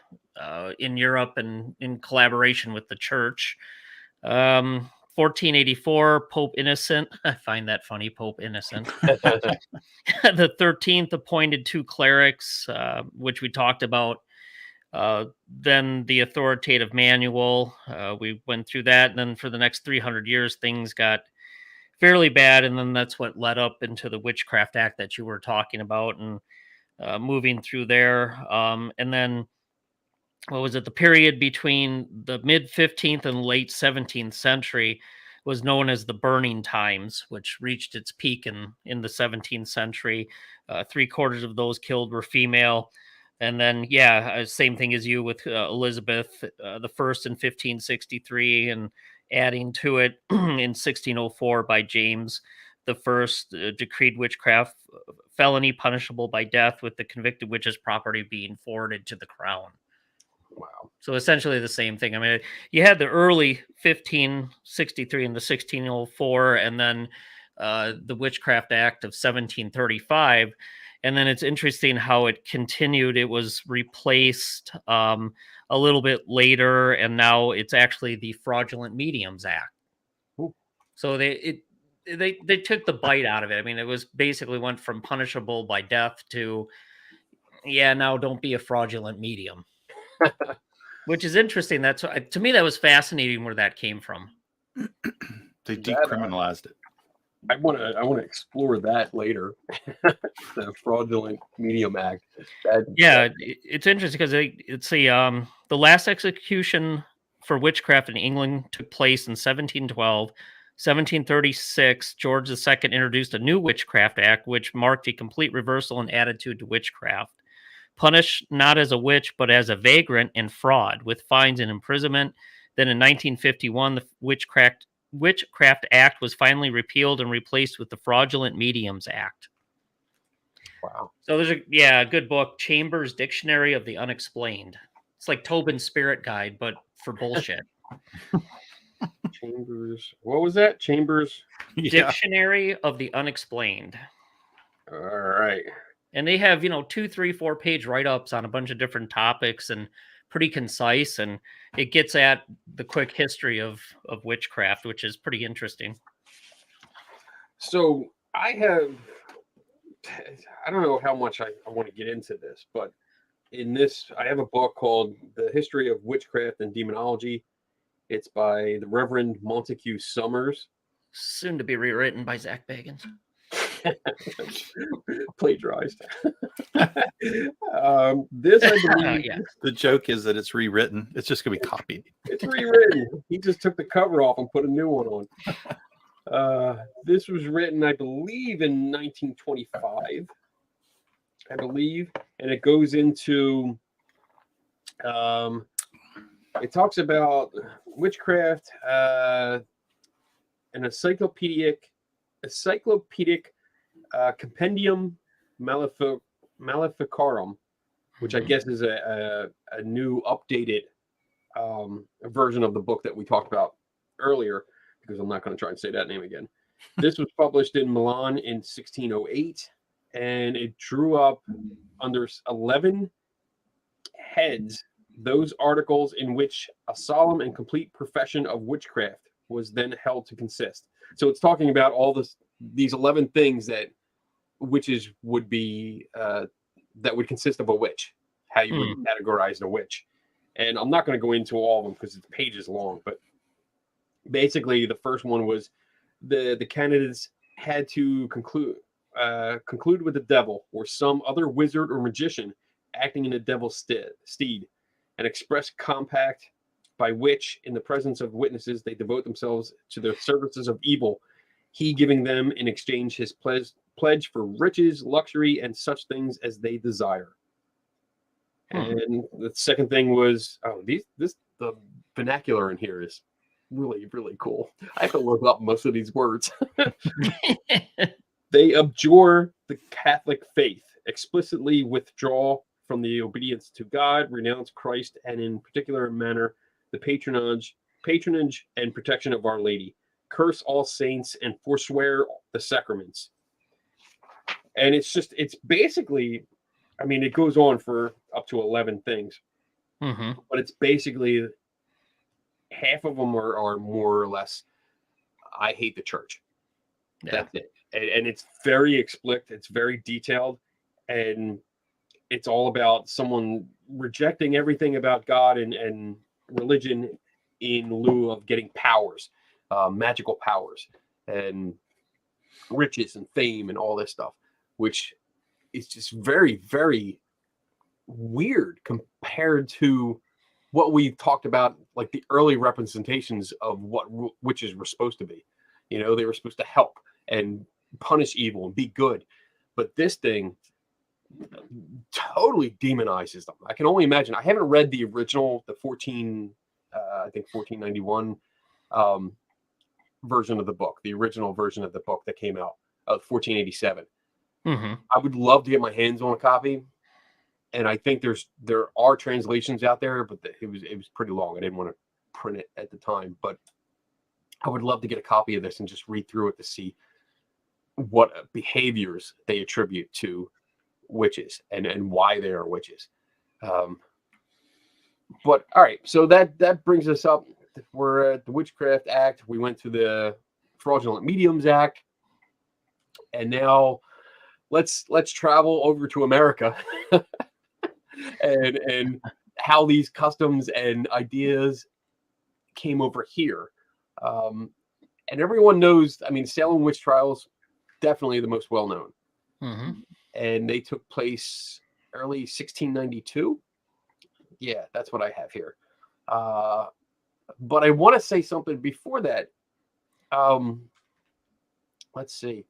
in Europe and in collaboration with the church. 1484, Pope Innocent. I find that funny, Pope Innocent. The 13th appointed 2 clerics, which we talked about. Then the authoritative manual, we went through that. And then for the next 300 years, things got fairly bad. And then that's what led up into the Witchcraft Act that you were talking about, and moving through there. And then, what was it? The period between the mid 15th and late 17th century was known as the Burning Times, which reached its peak in the 17th century. 3/4 of those killed were female. And then, same thing as you with Elizabeth the First in 1563, and adding to it in 1604 by James the First, decreed witchcraft felony punishable by death, with the convicted witch's property being forwarded to the crown.
Wow.
So essentially the same thing. I mean, you had the early 1563 and the 1604, and then the Witchcraft Act of 1735. And then it's interesting how it continued. It was replaced a little bit later, and now it's actually the Fraudulent Mediums Act.
Ooh.
So they took the bite out of it. I mean, it was basically went from punishable by death to, now don't be a fraudulent medium. Which is interesting. That's, to me, that was fascinating where that came from.
They decriminalized it.
I want to explore that later. The Fraudulent Medium Act.
It's interesting because it's the last execution for witchcraft in England took place in 1712. 1736, George II introduced a new Witchcraft Act, which marked a complete reversal in attitude to witchcraft. Punished not as a witch, but as a vagrant and fraud, with fines and imprisonment. Then in 1951, the Witchcraft Act was finally repealed and replaced with the Fraudulent Mediums Act.
Wow.
So there's a good book, Chambers' Dictionary of the Unexplained. It's like Tobin's Spirit Guide, but for bullshit.
Chambers. What was that? Chambers?
Dictionary of the Unexplained.
All right.
And they have, 2, 3, 4 page write-ups on a bunch of different topics and pretty concise. And it gets at the quick history of witchcraft, which is pretty interesting.
So I don't know how much I want to get into this, but in this, I have a book called The History of Witchcraft and Demonology. It's by the Reverend Montague Summers.
Soon to be rewritten by Zach Bagans.
Plagiarized. This, I believe,
Yeah.
The joke is that it's rewritten. It's just going to be copied.
it's rewritten. He just took the cover off and put a new one on. This was written, I believe, in 1925. I believe, and it goes into. It talks about witchcraft, an encyclopedic compendium Maleficarum, which I guess is a new updated version of the book that we talked about earlier, because I'm not going to try and say that name again. This was published in Milan in 1608, and it drew up under 11 heads those articles in which a solemn and complete profession of witchcraft was then held to consist. So it's talking about all these 11 things that witches would be, that would consist of a witch, how you would categorize a witch. And I'm not going to go into all of them because it's pages long, but basically the first one was the candidates had to conclude with the devil or some other wizard or magician acting in a devil's steed, an express compact by which, in the presence of witnesses, they devote themselves to the services of evil, he giving them in exchange his pledge for riches, luxury, and such things as they desire. And the second thing was, the vernacular in here is really, really cool. I have to look up most of these words. They abjure the Catholic faith, explicitly withdraw from the obedience to God, renounce Christ, and in particular manner the patronage and protection of Our Lady, curse all saints, and forswear the sacraments. And it's basically, I mean, it goes on for up to 11 things, but it's basically half of them are more or less, I hate the church. Yeah. That's it. And it's very explicit. It's very detailed. And it's all about someone rejecting everything about God and religion in lieu of getting powers, magical powers, and riches and fame and all this stuff, which is just very, very weird compared to what we talked about, like the early representations of what witches were supposed to be. You know, they were supposed to help and punish evil and be good. But this thing totally demonizes them. I can only imagine. I haven't read the original, the 1491 version of the book, the original version of the book that came out of 1487. I would love to get my hands on a copy, and I think there are translations out there, but it was pretty long. I didn't want to print it at the time, but I would love to get a copy of this and just read through it to see what behaviors they attribute to witches and why they are witches. But all right, so that brings us up. We're at the Witchcraft Act. We went to the Fraudulent Mediums Act, and now let's travel over to America and how these customs and ideas came over here. And everyone knows, I mean, Salem witch trials, definitely the most well known. And they took place early 1692. Yeah, that's what I have here. But I want to say something before that. Let's see.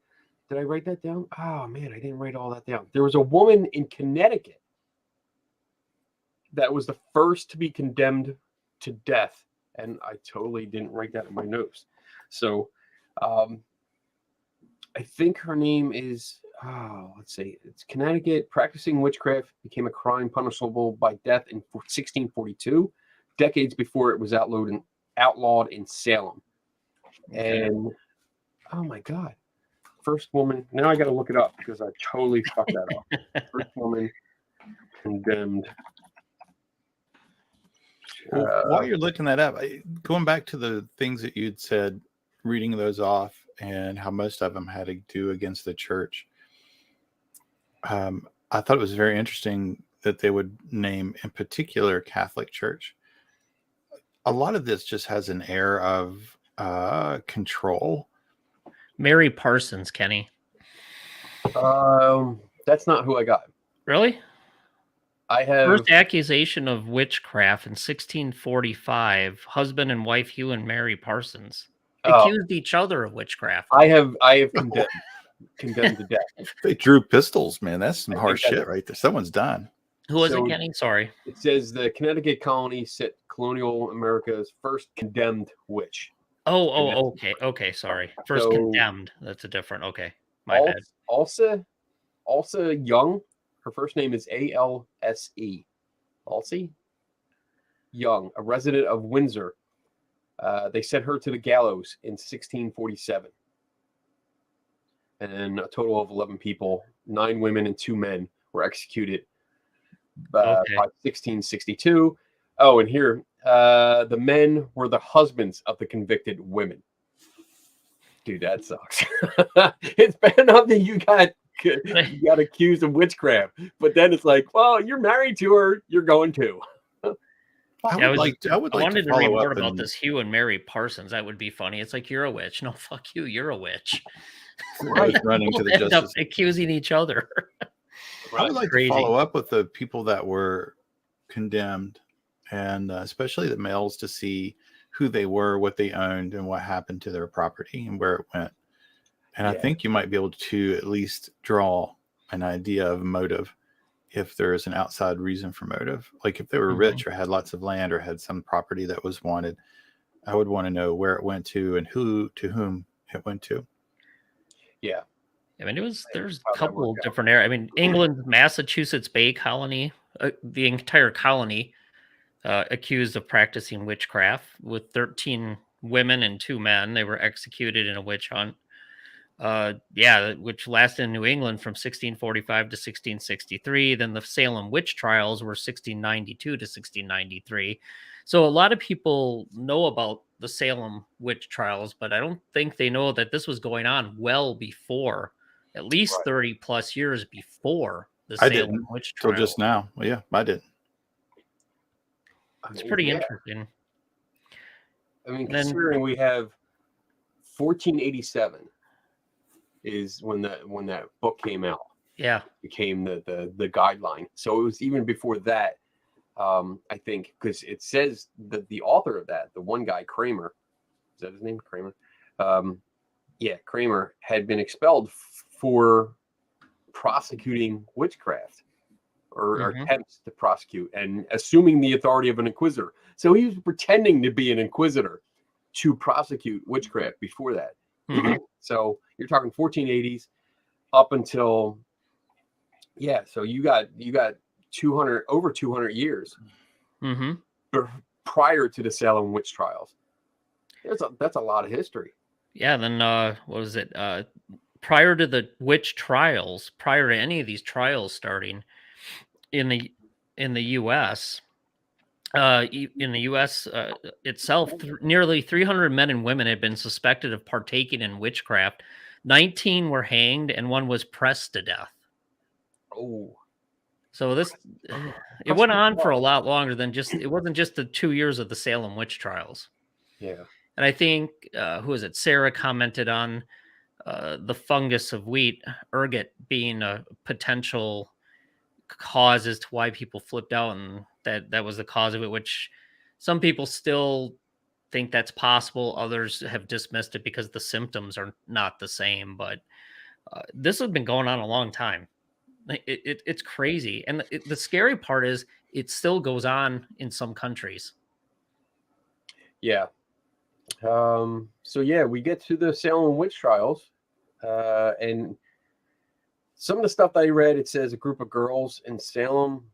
Did I write that down? Oh, man, I didn't write all that down. There was a woman in Connecticut that was the first to be condemned to death. And I totally didn't write that in my notes. So I think her name is, let's see. It's Connecticut. Practicing witchcraft became a crime punishable by death in 1642, decades before it was outlawed in Salem. Okay. And, oh, my God. first woman. Now I got to look it up because I totally fucked that up. First woman condemned.
Well, while you're looking that up, going back to the things that you'd said, reading those off, and how most of them had to do against the church, I thought it was very interesting that they would name, in particular, Catholic Church. A lot of this just has an air of control.
Mary Parsons, Kenny.
That's not who I got.
Really?
I have
First accusation of witchcraft in 1645. Husband and wife Hugh and Mary Parsons accused each other of witchcraft.
I have condemned to death.
They drew pistols, man. That's some harsh shit right there. Someone's done.
Who was it, Kenny? Sorry.
It says the Connecticut colony set colonial America's first condemned witch.
Okay. Sorry. First condemned. That's a different. Okay, my bad.
Also Young. Her first name is ALSE. Alsey Young, a resident of Windsor. They sent her to the gallows in 1647. And a total of 11 people, 9 women and 2 men, were executed by 1662. Oh, and here, the men were the husbands of the convicted women. Dude, that sucks. It's bad enough that you got accused of witchcraft, but then it's like, well, you're married to her, you're going to.
I would like
wanted
to
to read
follow
more
up
about this Hugh and Mary Parsons. That would be funny. It's like, you're a witch. No, fuck you. You're a witch.
running to the
End up
justice.
accusing each other.
I would like to follow up with the people that were condemned, and especially the males, to see who they were, what they owned, and what happened to their property and where it went. And I think you might be able to at least draw an idea of motive if there is an outside reason for motive. Like if they were rich or had lots of land or had some property that was wanted, I would want to know where it went to and whom it went to.
Yeah.
I mean, there's a couple of different areas. I mean, England's Massachusetts Bay Colony, the entire colony accused of practicing witchcraft, with 13 women and 2 men. They were executed in a witch hunt. Which lasted in New England from 1645 to 1663. Then the Salem witch trials were 1692 to 1693. So a lot of people know about the Salem witch trials, but I don't think they know that this was going on well before, at least 30 plus years before the Salem witch trials.
Till just now. Well, yeah, I didn't.
It's pretty interesting.
I mean, considering we have 1487 is when that book came out.
Yeah,
it became the guideline. So it was even before that. I think, because it says that the author of that, the one guy, Kramer, is that his name, Kramer? Kramer had been expelled for prosecuting witchcraft or attempts to prosecute and assuming the authority of an inquisitor. So he was pretending to be an inquisitor to prosecute witchcraft before that. So you're talking 1480s up until, so you got 200 over 200 years prior to the Salem witch trials. That's a lot of history. Yeah.
Then what was it? Prior to the witch trials, prior to any of these trials starting in the U.S. Itself, nearly 300 men and women had been suspected of partaking in witchcraft. 19 were hanged and 1 was pressed to death.
Oh,
so it went on for a lot longer than it wasn't just the 2 years of the Salem witch trials.
Yeah.
And I think, who was it? Sarah commented on the fungus of wheat, ergot, being a potential cause as to why people flipped out, and that was the cause of it, which some people still think that's possible. Others have dismissed it because the symptoms are not the same. But this has been going on a long time. It's crazy. And the scary part is it still goes on in some countries.
Yeah. We get to the Salem witch trials, and some of the stuff that I read, it says a group of girls in Salem.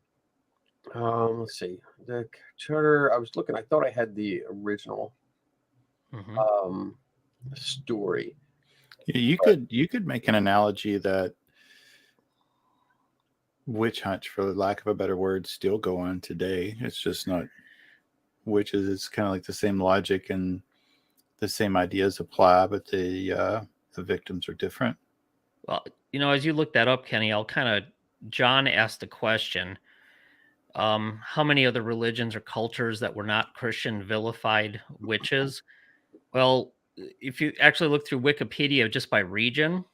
Let's see. The charter, I was looking, I thought I had the original story.
You could make an analogy that witch hunts, for lack of a better word, still go on today. It's just not witches. It's kind of like the same logic and the same ideas apply, but the victims are different.
Well, as you look that up, Kenny, John asked a question. How many other religions or cultures that were not Christian vilified witches? Well, if you actually look through Wikipedia just by region,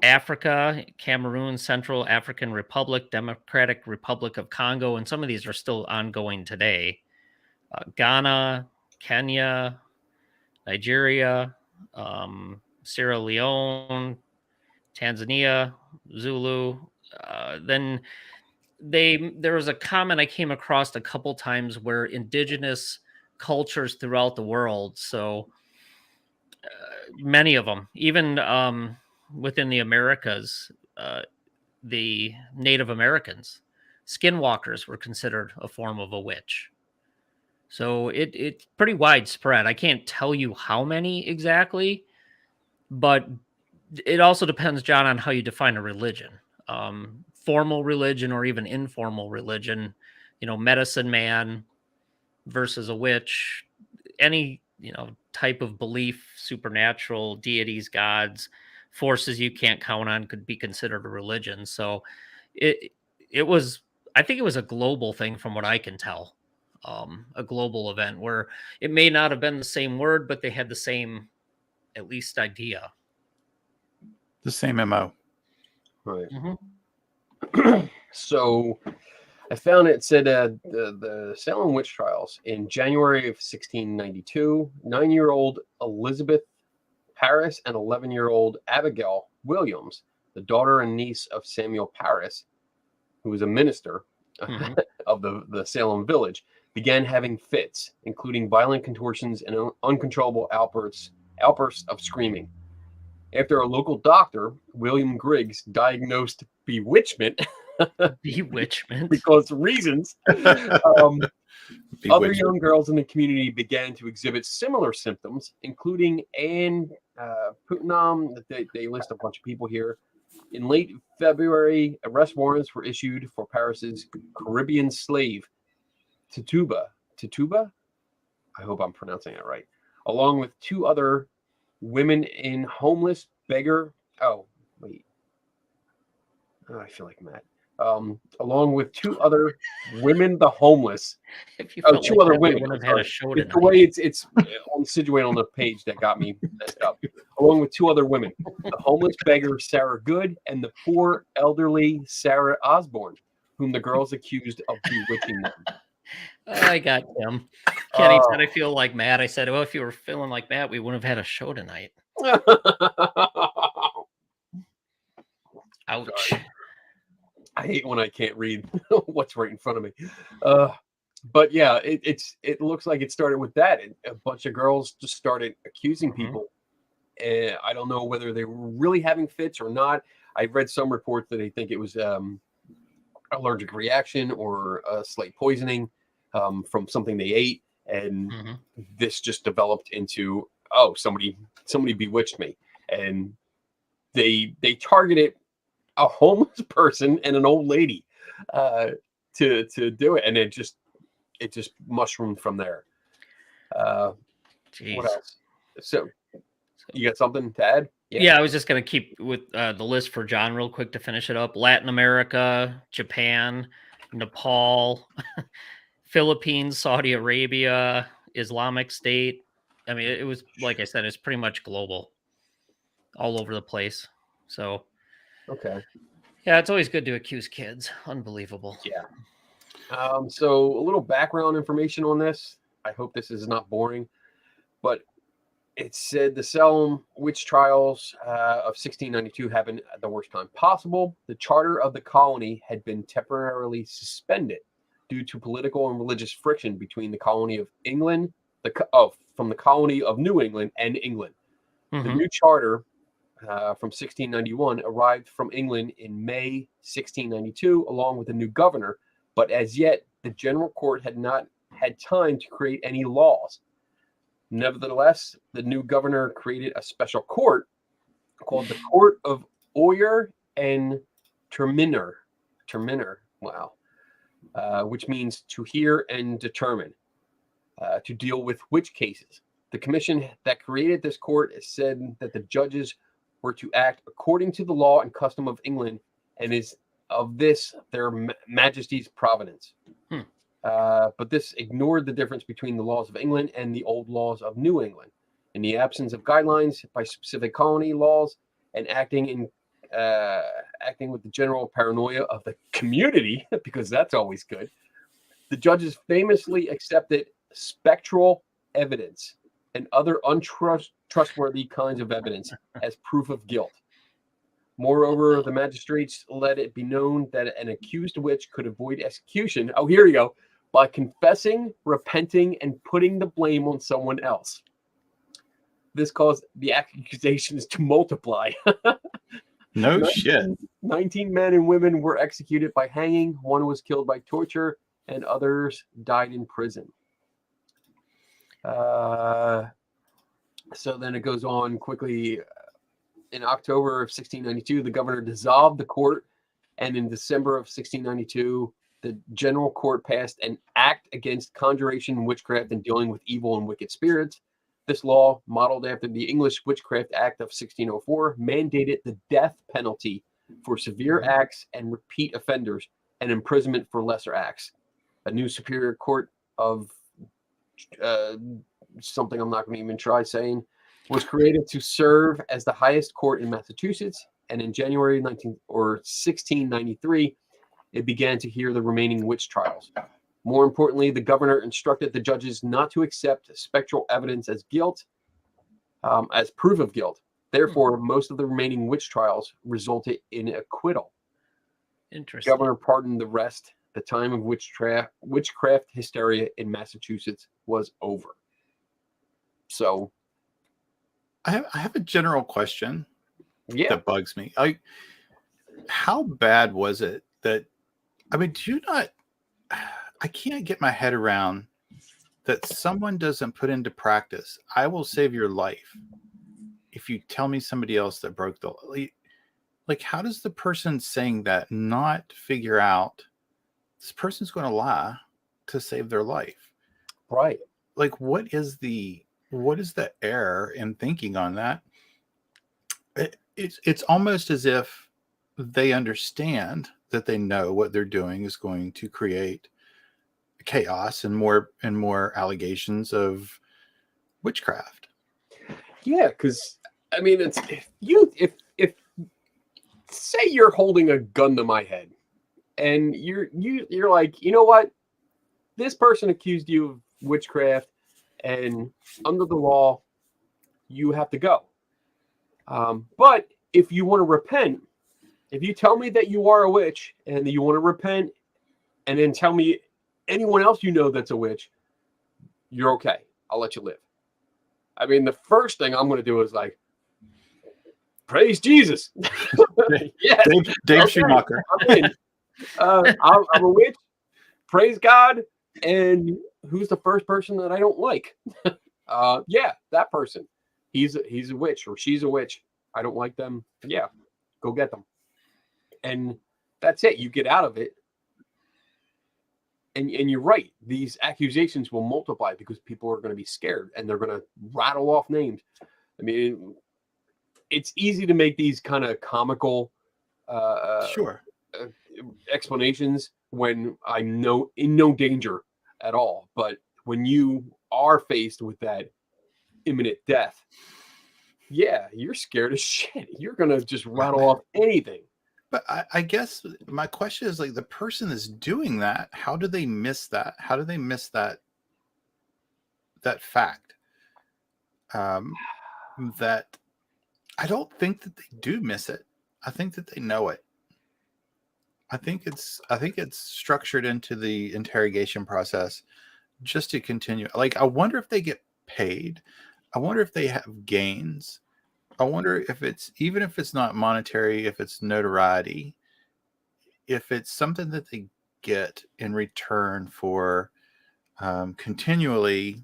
Africa, Cameroon, Central African Republic, Democratic Republic of Congo, and some of these are still ongoing today. Ghana, Kenya, Nigeria, Sierra Leone, Tanzania, Zulu. Then there was a comment I came across a couple times where indigenous cultures throughout the world, so many of them, even within the Americas, the Native Americans, skinwalkers were considered a form of a witch. So it's pretty widespread. I can't tell you how many exactly, but it also depends, John, on how you define a religion. Formal religion or even informal religion, medicine man versus a witch, any, type of belief, supernatural deities, gods, forces you can't count on could be considered a religion. So it was, I think it was a global thing from what I can tell. A global event where it may not have been the same word, but they had the same, at least, idea.
The same MO.
Right.
Mm-hmm.
So I found it said the Salem witch trials in January of 1692, 9-year-old Elizabeth Parris and 11-year-old Abigail Williams, the daughter and niece of Samuel Parris, who was a minister of the Salem village, began having fits, including violent contortions and uncontrollable outbursts of screaming. After a local doctor, William Griggs, diagnosed bewitchment because reasons, other young girls in the community began to exhibit similar symptoms, including Anne Putnam. They list a bunch of people here. In late February, arrest warrants were issued for Paris's Caribbean slave, Tituba. I hope I'm pronouncing that right. Along with two other women in homeless beggar. Oh, wait. Oh, I feel like Matt. Along with two other women, the homeless. Two other women.
Would have had a show tonight.
The way it's situated on the page that got me messed up. Along with two other women, the homeless beggar Sarah Good and the poor elderly Sarah Osborne, whom the girls accused of bewitching them.
I got him. Kenny said, I feel like Matt. I said, well, if you were feeling like Matt, we wouldn't have had a show tonight. Ouch.
Sorry. I hate when I can't read what's right in front of me. But yeah, it looks like it started with that. A bunch of girls just started accusing people. And I don't know whether they were really having fits or not. I've read some reports that they think it was allergic reaction or slight poisoning from something they ate. And this just developed into, somebody bewitched me. And they targeted a homeless person and an old lady to do it. And it just mushroomed from there. What else? So you got something to add?
Yeah, I was just going to keep with the list for John real quick to finish it up. Latin America, Japan, Nepal, Philippines, Saudi Arabia, Islamic State. I mean, it was, like I said, it's pretty much global, all over the place. So,
okay.
Yeah, it's always good to accuse kids. Unbelievable.
Yeah. So a little background information on this. I hope this is not boring, but it said the Salem witch trials of 1692 happened at the worst time possible. The charter of the colony had been temporarily suspended due to political and religious friction between the colony of England, from the colony of New England and England. The new charter from 1691 arrived from England in May 1692, along with a new governor, but as yet the general court had not had time to create any laws. Nevertheless, the new governor created a special court called the Court of Oyer and Terminer. Wow. Which means to hear and determine, to deal with witch cases. The commission that created this court said that the judges were to act according to the law and custom of England, and is of this their majesty's providence. But this ignored the difference between the laws of England and the old laws of New England. In the absence of guidelines by specific colony laws and acting with the general paranoia of the community, because that's always good, the judges famously accepted spectral evidence and other untrustworthy kinds of evidence as proof of guilt. Moreover, the magistrates let it be known that an accused witch could avoid execution. Oh, here you go. By confessing, repenting, and putting the blame on someone else. This caused the accusations to multiply.
No shit.
19 men and women were executed by hanging. One was killed by torture, and others died in prison. So then it goes on quickly. In October of 1692, the governor dissolved the court, and in December of 1692, the general court passed an act against conjuration, witchcraft, and dealing with evil and wicked spirits. This law, modeled after the English Witchcraft Act of 1604, mandated the death penalty for severe acts and repeat offenders, and imprisonment for lesser acts. A new superior court of something I'm not going to even try saying was created to serve as the highest court in Massachusetts, and in January 1693, it began to hear the remaining witch trials. More importantly, the governor instructed the judges not to accept spectral evidence as guilt, as proof of guilt. Therefore, most of the remaining witch trials resulted in acquittal.
Interesting.
The governor pardoned the rest. The time of witchcraft hysteria in Massachusetts was over. So,
I have a general question
yeah.
that bugs me. How bad was it that, I mean, I can't get my head around that someone doesn't put into practice, I will save your life if you tell me somebody else that broke the law. Like, how does the person saying that not figure out this person's going to lie to save their life?
Right.
Like, what is the error in thinking on that? It's almost as if they understand that they know what they're doing is going to create chaos and more allegations of witchcraft.
Yeah, because I mean, it's if say you're holding a gun to my head, and you're like, you know what, this person accused you of witchcraft, and under the law, you have to go. But if you want to repent, if you tell me that you are a witch and that you want to repent, and then tell me anyone else you know that's a witch, you're okay. I'll let you live. I mean, the first thing I'm going to do is like, praise Jesus. Yes.
Dave
Okay.
Schumacher.
I'm in. I'm a witch. Praise God. And who's the first person that I don't like? Yeah, that person. He's a witch, or she's a witch. I don't like them. Yeah, go get them. And that's it. You get out of it. And you're right. These accusations will multiply because people are going to be scared, and they're going to rattle off names. I mean, it's easy to make these kind of comical
Sure.
explanations when I'm in no danger at all. But when you are faced with that imminent death, yeah, you're scared as shit. You're going to just rattle off anything.
But I guess my question is, like, the person that's doing that, how do they miss that? How do they miss that fact? That I don't think that they do miss it. I think that they know it. I think it's structured into the interrogation process just to continue. Like, I wonder if they get paid. I wonder if they have gains. I wonder if even if it's not monetary, if it's notoriety, if it's something that they get in return for continually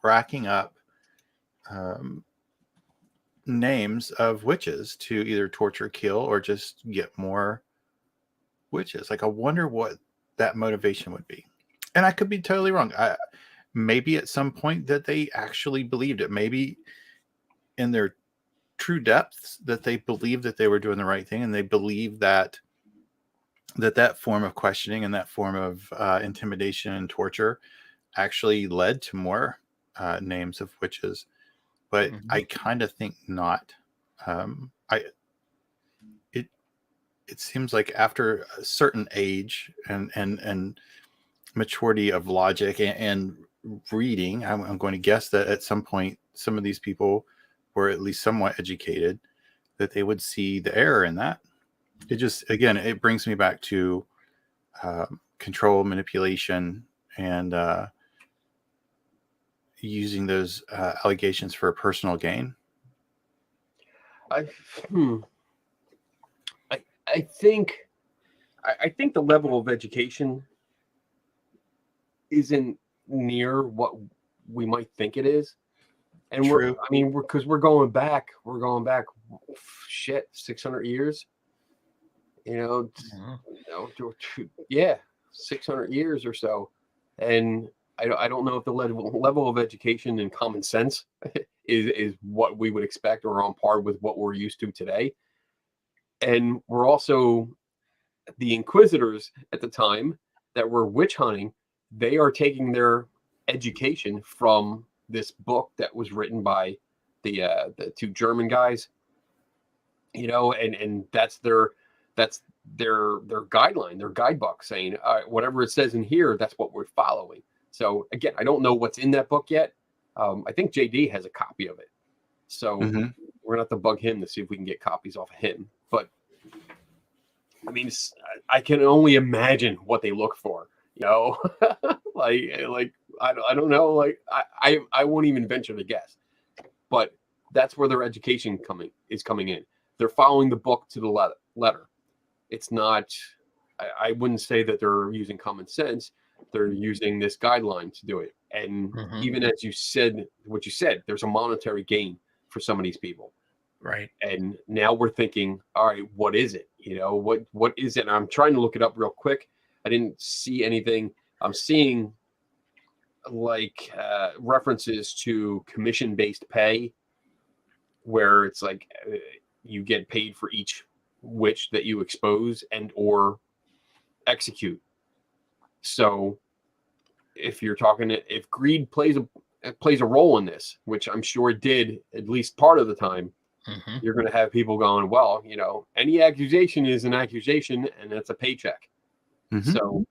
racking up names of witches to either torture, kill, or just get more witches. Like, I wonder what that motivation would be. And I could be totally wrong. Maybe at some point that they actually believed it. Maybe in their true depths that they believed that they were doing the right thing, and they believe that that form of questioning and that form of intimidation and torture actually led to more names of witches. But I kind of think not. It seems like after a certain age and maturity of logic and reading, I'm going to guess that at some point some of these people were at least somewhat educated, that they would see the error in that. It just, again, it brings me back to control, manipulation, and using those allegations for personal gain.
I think the level of education isn't near what we might think it is. And
True.
we're going back shit 600 years. 600 years or so. And I don't know if the level of education and common sense is what we would expect or on par with what we're used to today. And we're also, the inquisitors at the time that were witch hunting, they are taking their education from this book that was written by the two German guys, and that's their guideline, their guidebook, saying, all right, whatever it says in here, that's what we're following. So again, I don't know what's in that book yet. I think JD has a copy of it. So we're gonna have to bug him to see if we can get copies off of him. But I mean, I can only imagine what they look for, like I don't know, like I won't even venture to guess. But that's where their education is coming in. They're following the book to the letter. It's not. I wouldn't say that they're using common sense. They're using this guideline to do it. And even as you said, there's a monetary gain for some of these people.
Right.
And now we're thinking, all right, what is it? What is it? And I'm trying to look it up real quick. I didn't see anything. I'm seeing like references to commission-based pay, where it's like you get paid for each witch that you expose and or execute. So if you're talking, if greed plays a role in this, which I'm sure it did at least part of the time, you're going to have people going, well, any accusation is an accusation and that's a paycheck. So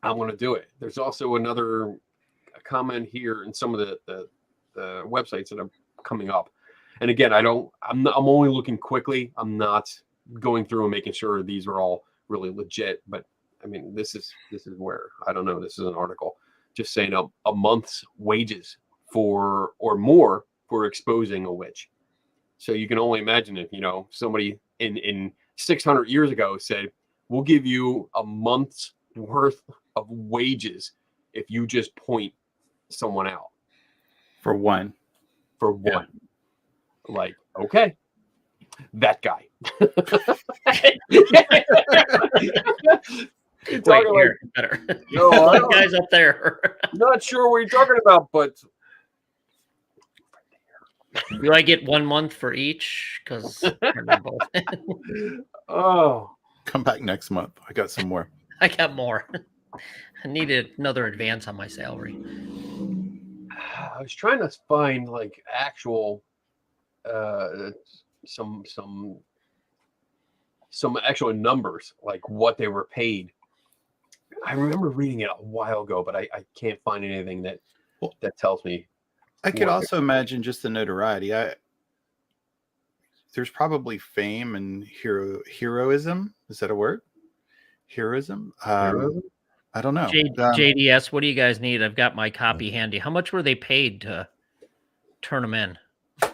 I'm going to do it. There's also another comment here in some of the websites that are coming up. And again, I'm only looking quickly. I'm not going through and making sure these are all really legit, but I mean, this is where, I don't know, this is an article just saying a month's wages for or more for exposing a witch. So you can only imagine if, somebody in 600 years ago said, we'll give you a month's worth of wages if you just point someone out.
For one.
Yeah. Like, okay, that guy.
Wait, here, better.
No,
guys up there.
Not sure what you're talking about, but
do I get 1 month for each? Because
oh,
come back next month. I got some more.
I got more. I needed another advance on my salary.
I was trying to find like actual some actual numbers, like what they were paid. I remember reading it a while ago, but I can't find anything that tells me.
I could also imagine just the notoriety. There's probably fame and heroism. Is that a word? Heroism? I don't know.
JDS, what do you guys need? I've got my copy handy. How much were they paid to turn them in? I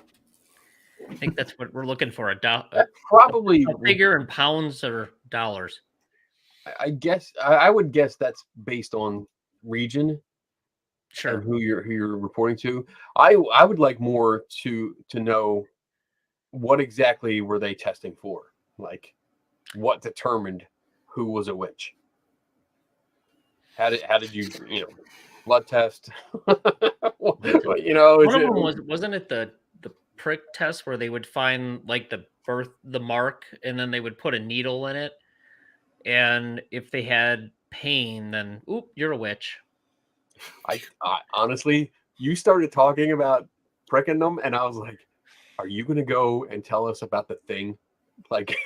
think that's what we're looking for.
Probably
a figure in pounds or dollars.
I guess I would guess that's based on region.
Sure.
and who you're reporting to. I would like more to know what exactly were they testing for, like what determined who was a witch. How did you blood test?
One
Is
of
it?
them wasn't it the prick test where they would find like the mark and then they would put a needle in it, and if they had pain, then oop, you're a witch.
I honestly, you started talking about pricking them, and I was like, "Are you going to go and tell us about the thing? Like,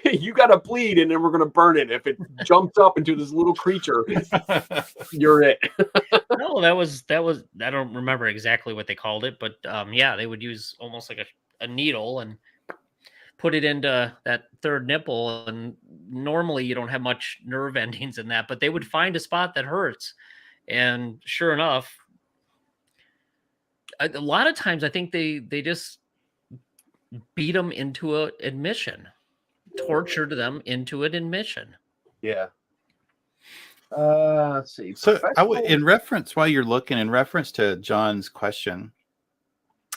you got to bleed, and then we're going to burn it. If it jumps up into this little creature, you're it."
No, that was I don't remember exactly what they called it, but yeah, they would use almost like a needle and put it into that third nipple, and normally you don't have much nerve endings in that, but they would find a spot that hurts, and sure enough, a lot of times I think they just beat them into a admission, tortured them into an admission.
Yeah. Let's see.
So
Professional.
in reference, while you're looking, in reference to John's question,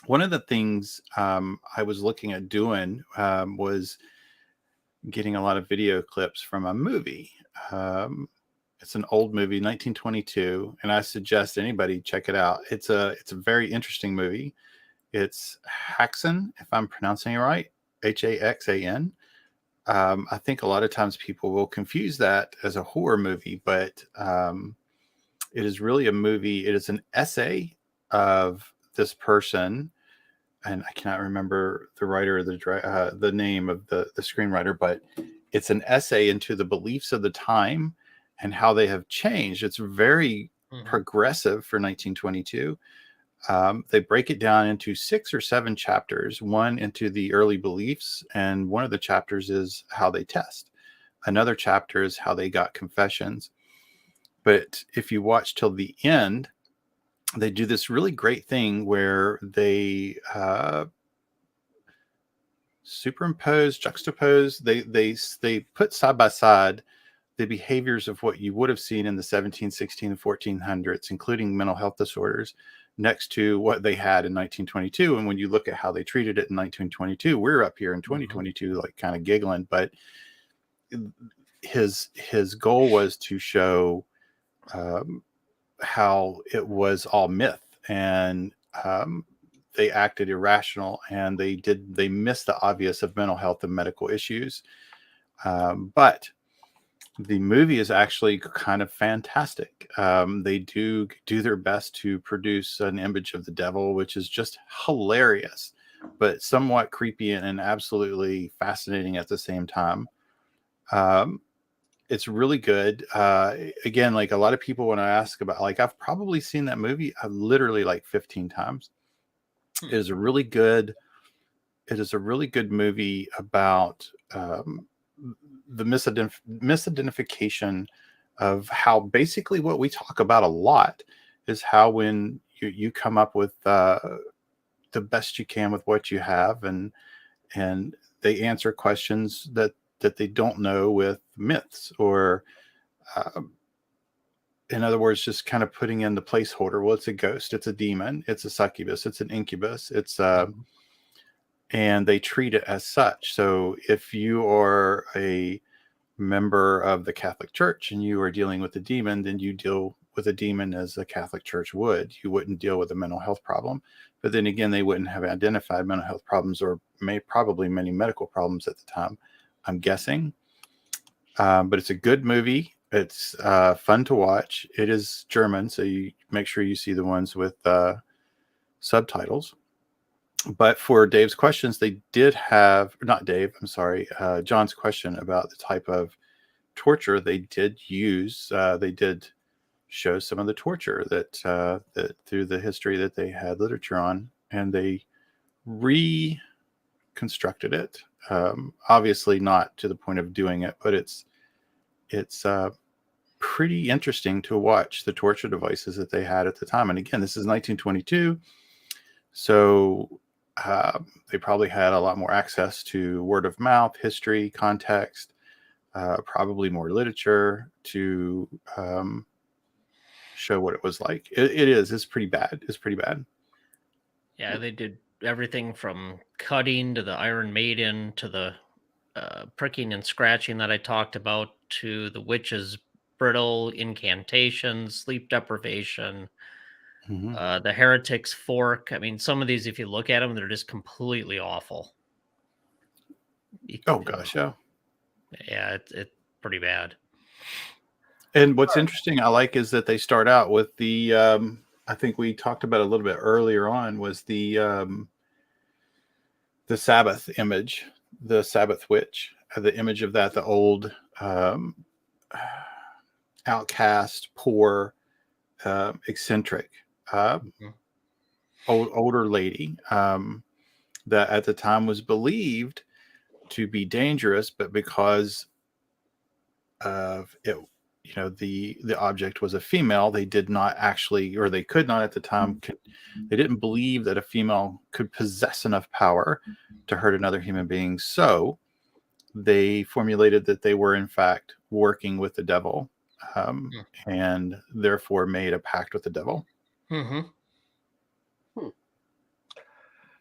one of the things I was looking at doing was getting a lot of video clips from a movie. It's an old movie, 1922, and I suggest anybody check it out. It's a very interesting movie. It's Haxan, if I'm pronouncing it right, Haxan. I think a lot of times people will confuse that as a horror movie, but it is really a movie. It is an essay of this person, and I cannot remember the writer or the name of the screenwriter, but it's an essay into the beliefs of the time and how they have changed. It's very progressive for 1922. They break it down into 6 or 7 chapters, one into the early beliefs, and one of the chapters is how they test. Another chapter is how they got confessions. But if you watch till the end, they do this really great thing where they juxtapose, they put side by side the behaviors of what you would have seen in the 17, 16, and 1400s, including mental health disorders, next to what they had in 1922. And when you look at how they treated it in 1922, we're up here in 2022, like kind of giggling, but his goal was to show how it was all myth, and they acted irrational, and they missed the obvious of mental health and medical issues. But the movie is actually kind of fantastic. They do their best to produce an image of the devil, which is just hilarious, but somewhat creepy and absolutely fascinating at the same time. It's really good. Again, like a lot of people, when I ask about, like, I've probably seen that movie literally like 15 times. It is a really good movie about the misidentification of how basically what we talk about a lot is how when you come up with the best you can with what you have, and they answer questions that they don't know with myths, or in other words, just kind of putting in the placeholder. Well, it's a ghost, it's a demon, it's a succubus, it's an incubus, it's and they treat it as such. So if you are a member of the Catholic Church and you are dealing with a demon, then you deal with a demon as the Catholic Church would. You wouldn't deal with a mental health problem. But then again, they wouldn't have identified mental health problems, or probably many medical problems at the time, I'm guessing. But it's a good movie. It's fun to watch. It is German, so you make sure you see the ones with subtitles. But for Dave's questions, they did have, not Dave, I'm sorry, John's question about the type of torture they did use. They did show some of the torture that through the history that they had literature on, and they reconstructed it. Obviously not to the point of doing it, but it's pretty interesting to watch the torture devices that they had at the time. And again, this is 1922. So they probably had a lot more access to word of mouth, history, context, probably more literature to show what it was like. It is. It's pretty bad. It's pretty bad.
Yeah, they did everything from cutting to the Iron Maiden to the pricking and scratching that I talked about to the witch's brittle incantations, sleep deprivation, the heretic's fork. I mean, some of these, if you look at them, they're just completely awful.
Oh gosh, yeah.
Yeah, it's pretty bad.
And what's interesting, I like, is that they start out with the. I think we talked about a little bit earlier on was the Sabbath image, the Sabbath witch, the image of that, the old outcast, poor, eccentric, older lady that at the time was believed to be dangerous, but because of it, the object was a female, they did not actually, or they could not at the time, they didn't believe that a female could possess enough power to hurt another human being. So they formulated that they were in fact working with the devil, and therefore made a pact with the devil.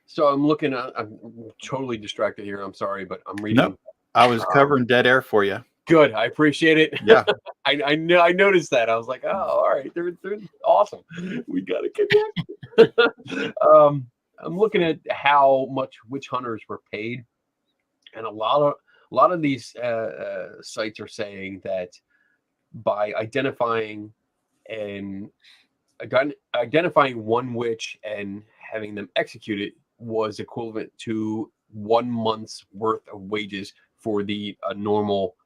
So I'm looking at, I'm totally distracted here. I'm sorry, but I'm reading.
Nope. I was covering dead air for you.
Good. I appreciate it.
Yeah.
I know. I noticed that. I was like, oh, all right. They're awesome. We got to connect. I'm looking at how much witch hunters were paid. And a lot of these sites are saying that by identifying one witch and having them executed was equivalent to 1 month's worth of wages for the normal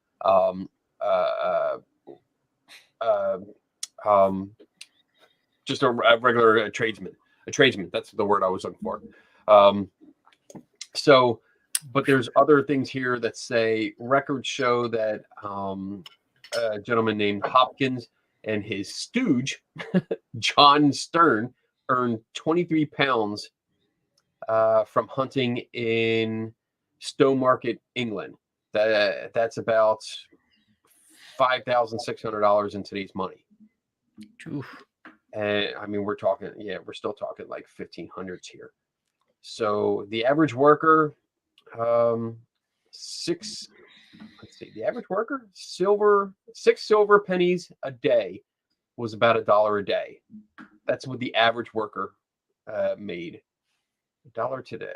just a regular tradesman. A tradesman, that's the word I was looking for. So, but there's other things here that say records show that a gentleman named Hopkins and his stooge, John Stern, earned 23 pounds from hunting in Stowmarket, England. That's about $5,600 in today's money.
Oof.
And I mean, we're still talking like 1500s here. So the average worker, the average worker, 6 silver pennies a day was about $1 a day. That's what the average worker made. $1 today,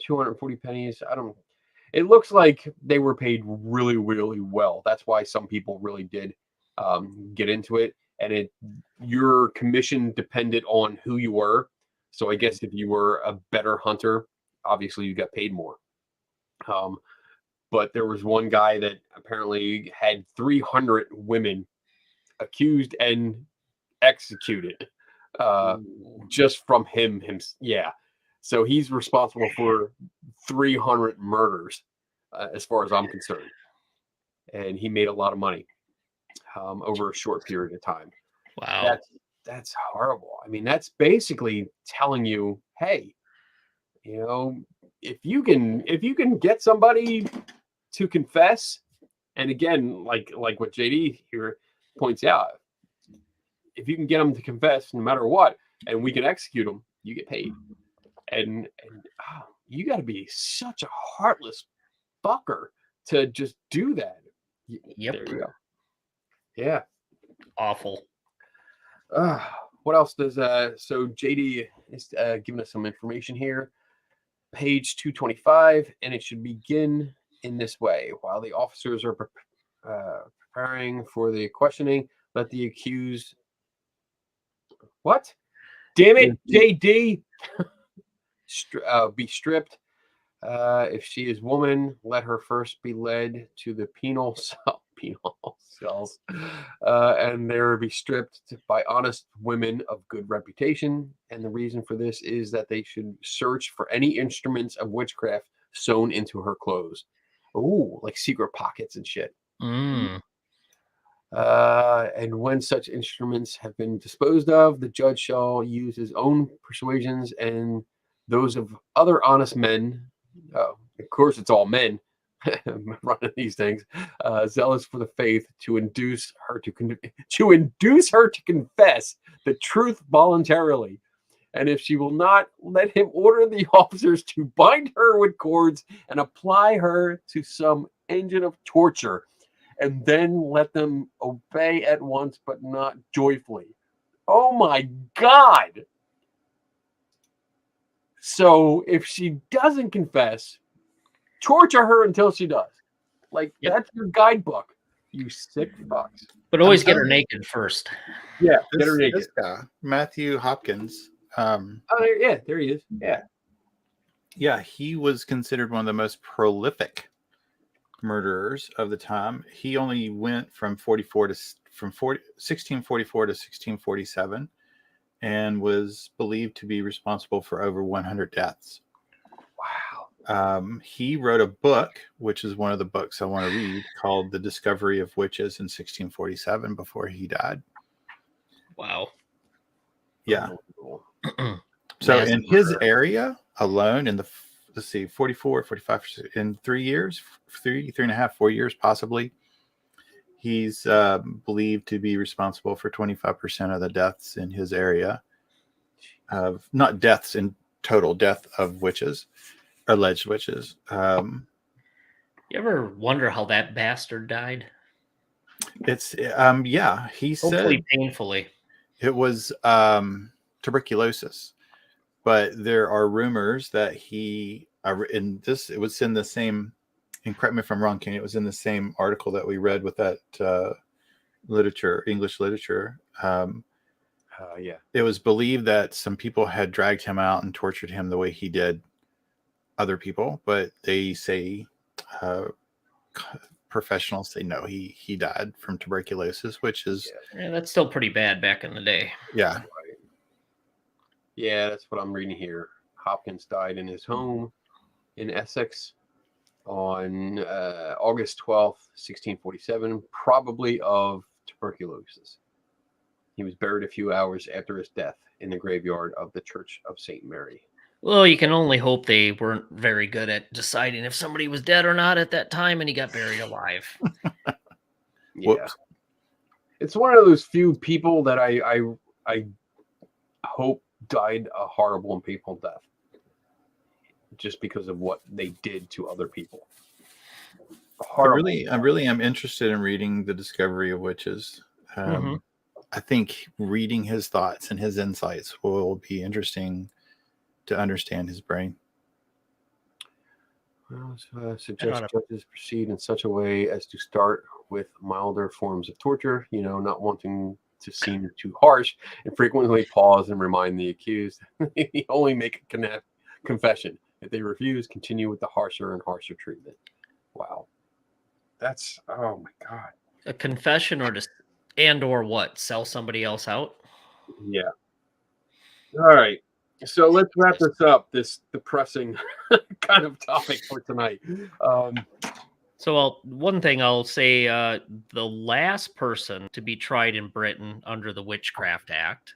240 pennies. It looks like they were paid really, really well. That's why some people really did get into it. And your commission depended on who you were. So I guess if you were a better hunter, obviously you got paid more. But there was one guy that apparently had 300 women accused and executed just from him. Yeah. So he's responsible for 300 murders, as far as I'm concerned. And he made a lot of money over a short period of time.
Wow.
That's horrible. I mean, that's basically telling you, hey, if you can get somebody to confess, and again, like what JD here points out, if you can get them to confess no matter what, and we can execute them, you get paid. And you got to be such a heartless fucker to just do that.
Yep.
There you go. Yeah.
Awful.
What else does so JD is giving us some information here. Page 225, and it should begin in this way. While the officers are preparing for the questioning, let the accused. What? Damn it, JD. Be stripped. If she is woman, let her first be led to the penal cells, and there be stripped by honest women of good reputation. And the reason for this is that they should search for any instruments of witchcraft sewn into her clothes. Oh, like secret pockets and shit. And when such instruments have been disposed of, the judge shall use his own persuasions and those of other honest men. Of course, it's all men running these things, zealous for the faith, to induce her to confess the truth voluntarily. And if she will not, let him order the officers to bind her with cords and apply her to some engine of torture, and then let them obey at once, but not joyfully. Oh my God. So if she doesn't confess, torture her until she does. Like,
Yep.
that's your guidebook, you sick fucks.
But always get her naked first.
Yeah, get her naked.
This guy, Matthew Hopkins.
Oh, there he is. Yeah.
Yeah, he was considered one of the most prolific murderers of the time. He only went from 1644 to 1647, and was believed to be responsible for over 100 deaths.
Wow.
He wrote a book, which is one of the books I want to read, called The Discovery of Witches in 1647, before he died.
Wow.
Yeah. So in his area alone, in the, 44, 45, in 3 years, 3.5, 4 years, possibly, he's believed to be responsible for 25% of the deaths in his area. Not deaths in total, death of witches, alleged witches.
You ever wonder how that bastard died?
It's yeah, he
Hopefully
said
painfully.
it was tuberculosis, but there are rumors that he it was in the same, and correct me if I'm wrong, Kenny, it was in the same article that we read with that English literature.
Yeah.
It was believed that some people had dragged him out and tortured him the way he did other people, but they say professionals say no, he died from tuberculosis, which is
that's still pretty bad back in the day.
Yeah.
Right. Yeah, that's what I'm reading here. Hopkins died in his home in Essex on August 12th, 1647, probably of tuberculosis. He was buried a few hours after his death in the graveyard of the Church of St. Mary.
Well, you can only hope they weren't very good at deciding if somebody was dead or not at that time, and he got buried alive.
Yeah.
Whoops.
It's one of those few people that I hope died a horrible and painful death, just because of what they did to other people.
I really am interested in reading The Discovery of Witches. I think reading his thoughts and his insights will be interesting to understand his brain.
Well, suggest judges proceed in such a way as to start with milder forms of torture, not wanting to seem too harsh, and frequently pause and remind the accused they only make a confession. If they refuse, continue with the harsher and harsher treatment. Wow. That's, oh my God.
A confession or what? Sell somebody else out?
Yeah. All right. So let's wrap this up, this depressing kind of topic for tonight.
So one thing I'll say, the last person to be tried in Britain under the Witchcraft Act,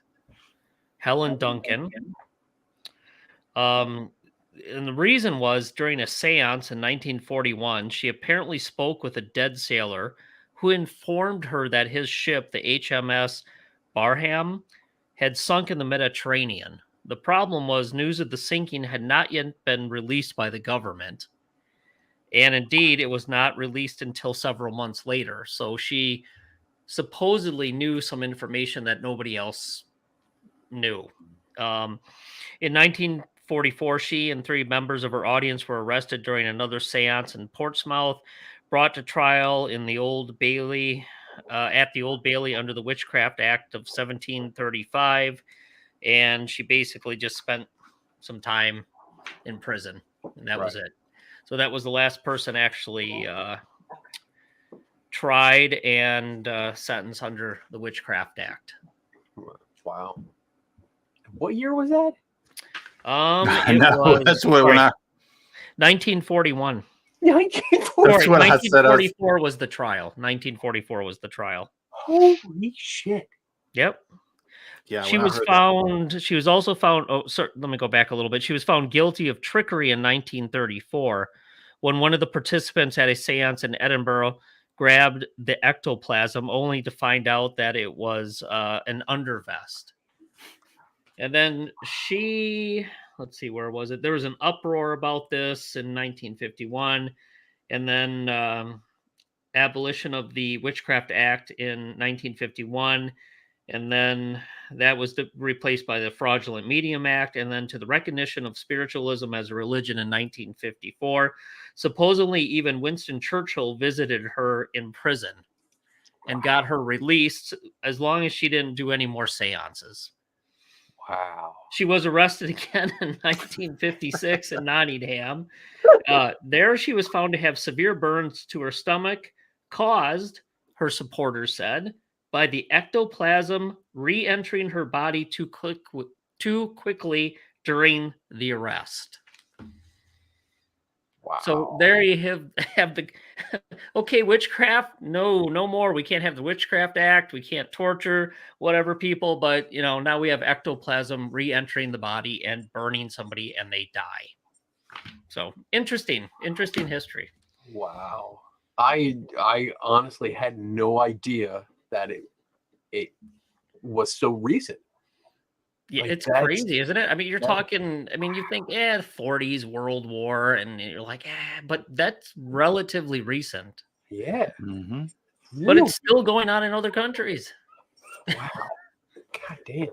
Helen Duncan. And the reason was, during a seance in 1941, she apparently spoke with a dead sailor who informed her that his ship, the HMS Barham, had sunk in the Mediterranean. The problem was, news of the sinking had not yet been released by the government. And indeed, it was not released until several months later. So she supposedly knew some information that nobody else knew. In 1944, she and 3 members of her audience were arrested during another seance in Portsmouth, brought to trial in the Old Bailey, at the Old Bailey under the Witchcraft Act of 1735. And she basically just spent some time in prison, and that was it. So that was the last person actually tried and sentenced under the Witchcraft Act.
Wow. What year was that?
That's what we're not.
1941.
1944.
That's what
1944 was the trial. 1944 was the trial.
Holy shit.
Yep.
Yeah,
she was found. She was also found. Oh, sorry, let me go back a little bit. She was found guilty of trickery in 1934, when one of the participants at a seance in Edinburgh grabbed the ectoplasm only to find out that it was an undervest. And then let's see, where was it? There was an uproar about this in 1951. And then abolition of the Witchcraft Act in 1951. And then that was replaced by the Fraudulent Medium Act, and then to the recognition of spiritualism as a religion in 1954. Supposedly, even Winston Churchill visited her in prison and got her released as long as she didn't do any more seances.
Wow.
She was arrested again in 1956 in Nottingham. There she was found to have severe burns to her stomach, caused, her supporters said, by the ectoplasm re-entering her body too quickly during the arrest.
Wow.
So there you have the okay, witchcraft. No more. We can't have the Witchcraft Act. We can't torture whatever people, but now we have ectoplasm re-entering the body and burning somebody and they die. So interesting history.
Wow. I honestly had no idea that it was so recent.
Yeah,
Like,
it's crazy, isn't it? I mean, you're talking, you think, 40s, World War, and you're like, but that's relatively recent.
Yeah.
Mm-hmm.
But it's still going on in other countries.
Wow. God damn.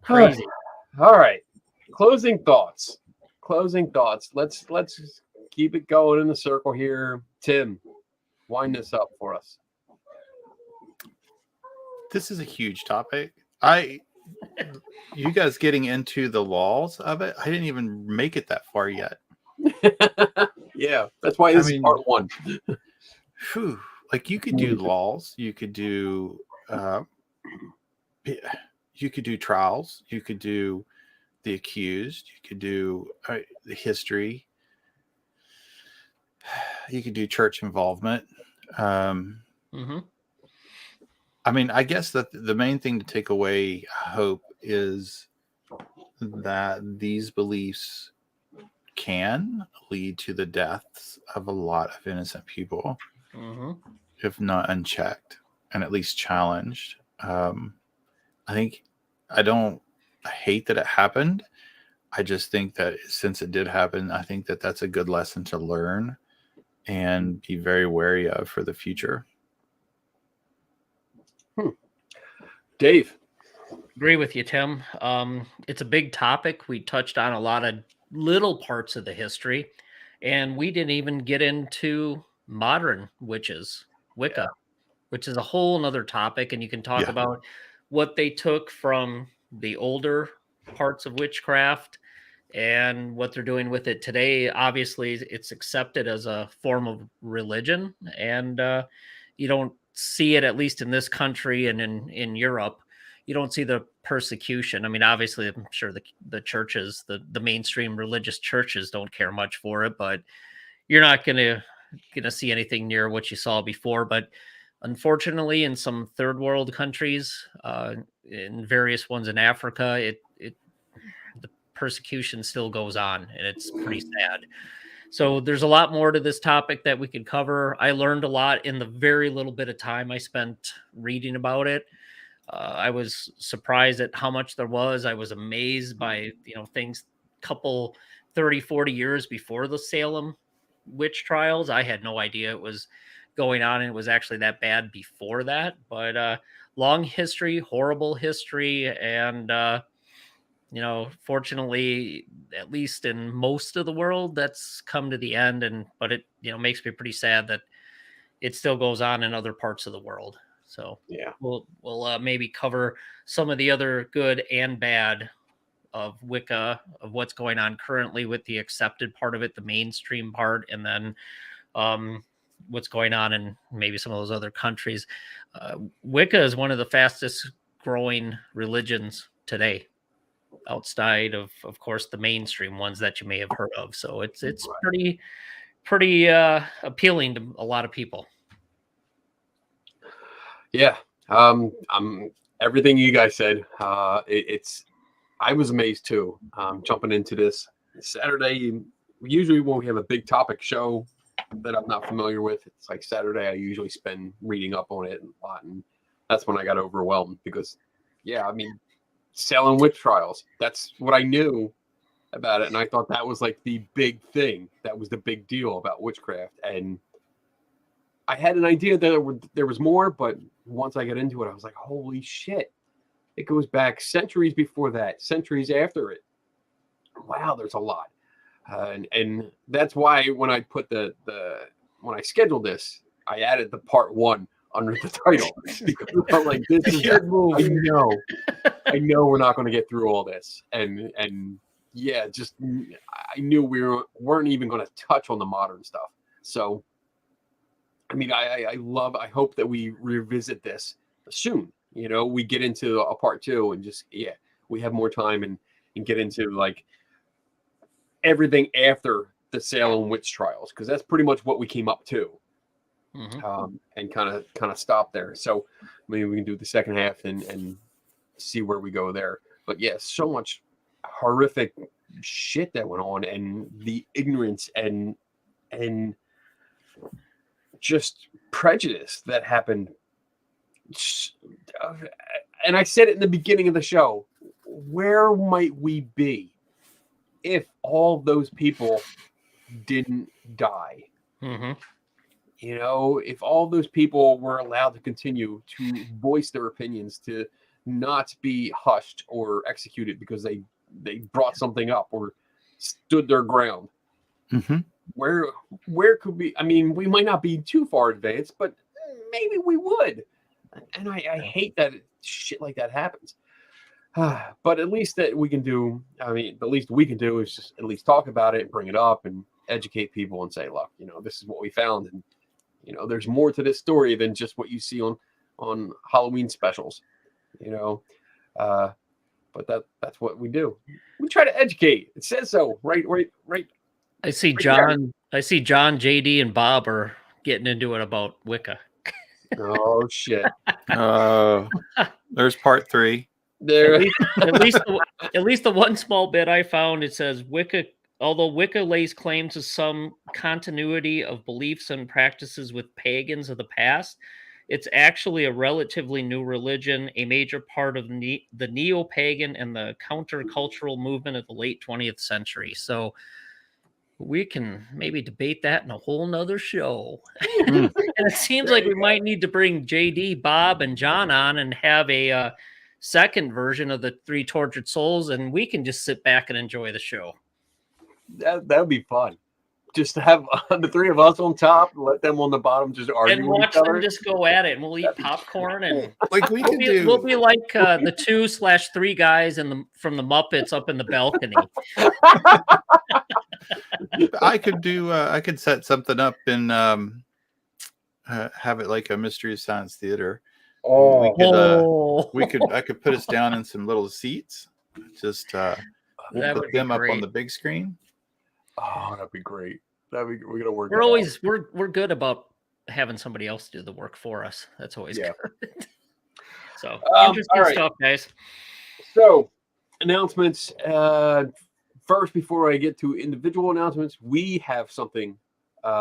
Crazy.
All right. Closing thoughts. Let's keep it going in the circle here. Tim, wind this up for us.
This is a huge topic. You guys getting into the laws of it, I didn't even make it that far yet.
Yeah, that's why this is part one.
Whew, like you could do laws, you could do trials, you could do the accused, you could do the history, you could do church involvement. I guess that the main thing to take away, I hope, is that these beliefs can lead to the deaths of a lot of innocent people, if not unchecked and at least challenged. I hate that it happened. I just think that since it did happen, I think that that's a good lesson to learn and be very wary of for the future.
Dave.
Agree with you, Tim. It's a big topic. We touched on a lot of little parts of the history, and we didn't even get into modern witches, Wicca, which is a whole nother topic. And you can talk about what they took from the older parts of witchcraft and what they're doing with it today. Obviously, it's accepted as a form of religion, and you don't see it, at least in this country and in Europe. You don't see the persecution. Obviously, I'm sure the churches, the mainstream religious churches don't care much for it, but you're not gonna see anything near what you saw before. But unfortunately, in some third world countries, in various ones in Africa, the persecution still goes on, and it's pretty sad. So there's a lot more to this topic that we could cover. I learned a lot in the very little bit of time I spent reading about it. I was surprised at how much there was. I was amazed by, things 30, 40 years before the Salem witch trials. I had no idea it was going on, and it was actually that bad before that. But long history, horrible history, and fortunately, at least in most of the world, that's come to the end. But it makes me pretty sad that it still goes on in other parts of the world. So we'll maybe cover some of the other good and bad of Wicca, of what's going on currently with the accepted part of it, the mainstream part, and then what's going on in maybe some of those other countries. Wicca is one of the fastest growing religions today, outside of course, the mainstream ones that you may have heard of. So it's pretty appealing to a lot of people.
Yeah. Everything you guys said, I was amazed too. Jumping into this Saturday usually when we have a big topic show that I'm not familiar with, it's like Saturday. I usually spend reading up on it a lot, and that's when I got overwhelmed because, yeah, I mean, Salem witch trials. That's what I knew about it, and I thought that was like the big thing. That was the big deal about witchcraft, and I had an idea that there was more, but once I got into it, I was like, holy shit! It goes back centuries before that, centuries after it. Wow, there's a lot. And that's why when I put when I scheduled this, I added the part 1 under the title because I felt like this is
Good move.
I know we're not going to get through all this, and yeah, just I knew weren't even going to touch on the modern stuff. So, I mean, I hope that we revisit this soon. You know, we get into a part 2 and just we have more time and get into like everything after the Salem witch trials, because that's pretty much what we came up to, and kind of stop there. So maybe we can do the second half and see where we go there. But yeah, so much horrific shit that went on, and the ignorance and just prejudice that happened. And I said it in the beginning of the show, where might we be if all those people didn't die? You know, if all those people were allowed to continue to voice their opinions, to not be hushed or executed because they brought something up or stood their ground. Where could we? I mean, we might not be too far advanced, but maybe we would. And I hate that shit like that happens. But at least that we can do. I mean, the least we can do is just at least talk about it and bring it up and educate people and say, look, you know, this is what we found, and you know, there's more to this story than just what you see on Halloween specials. You know, but that's what we do. We try to educate. It says so, right.
I see John. I see John, JD, and Bob are getting into it about Wicca.
Oh shit!
There's part 3.
There,
at least the one small bit I found. It says Wicca. Although Wicca lays claim to some continuity of beliefs and practices with pagans of the past, it's actually a relatively new religion, a major part of the neo-pagan and the countercultural movement of the late 20th century. So we can maybe debate that in a whole nother show. And it seems like we might need to bring JD, Bob, and John on and have a second version of the Three Tortured Souls, and we can just sit back and enjoy the show.
that would be fun. Just to have the three of us on top, let them on the bottom, just argue
and
with
watch
each other.
them just go at it, and we'll eat popcorn, and
Like we could do.
we'll be like the 2/3 guys from the Muppets up in the balcony.
I could do. I could set something up and have it like a Mystery Science Theater. We could. I could put us down in some little seats. Just we'll put them up on the big screen.
Oh, that'd be great. We're gonna work.
We're good about having somebody else do the work for us. That's always good. So interesting stuff, guys.
So announcements. First, before I get to individual announcements, we have something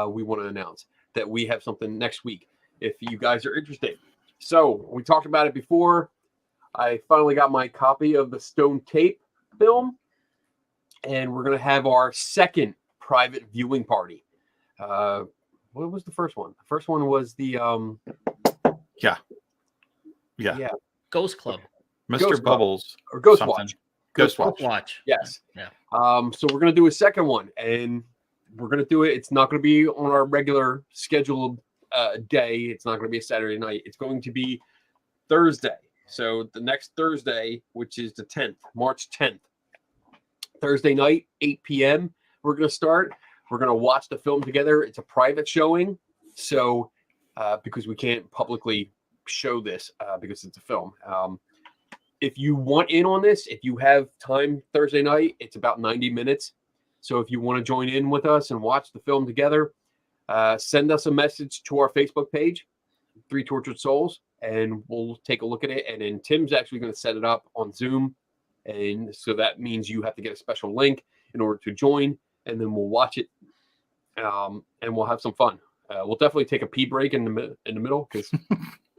we want to announce, that we have something next week if you guys are interested. So we talked about it before. I finally got my copy of the Stone Tape film, and we're going to have our second private viewing party. What was the first one? The first one was the
Ghost Club,
Mr.
Ghost
Bubbles,
Club. Or Ghost
something.
Watch.
Ghost Watch.
Yes.
Yeah.
So we're going to do a second one, and we're going to do it. It's not going to be on our regular scheduled day. It's not going to be a Saturday night. It's going to be Thursday. So the next Thursday, which is the 10th, March 10th, Thursday night, 8 p.m. We're going to start. We're going to watch the film together. It's a private showing. So because we can't publicly show this because it's a film. If you want in on this, if you have time Thursday night, it's about 90 minutes. So if you want to join in with us and watch the film together, send us a message to our Facebook page, Three Tortured Souls, and we'll take a look at it. And then Tim's actually going to set it up on Zoom. And so that means you have to get a special link in order to join. and then we'll watch it, and we'll have some fun. We'll definitely take a pee break in the middle because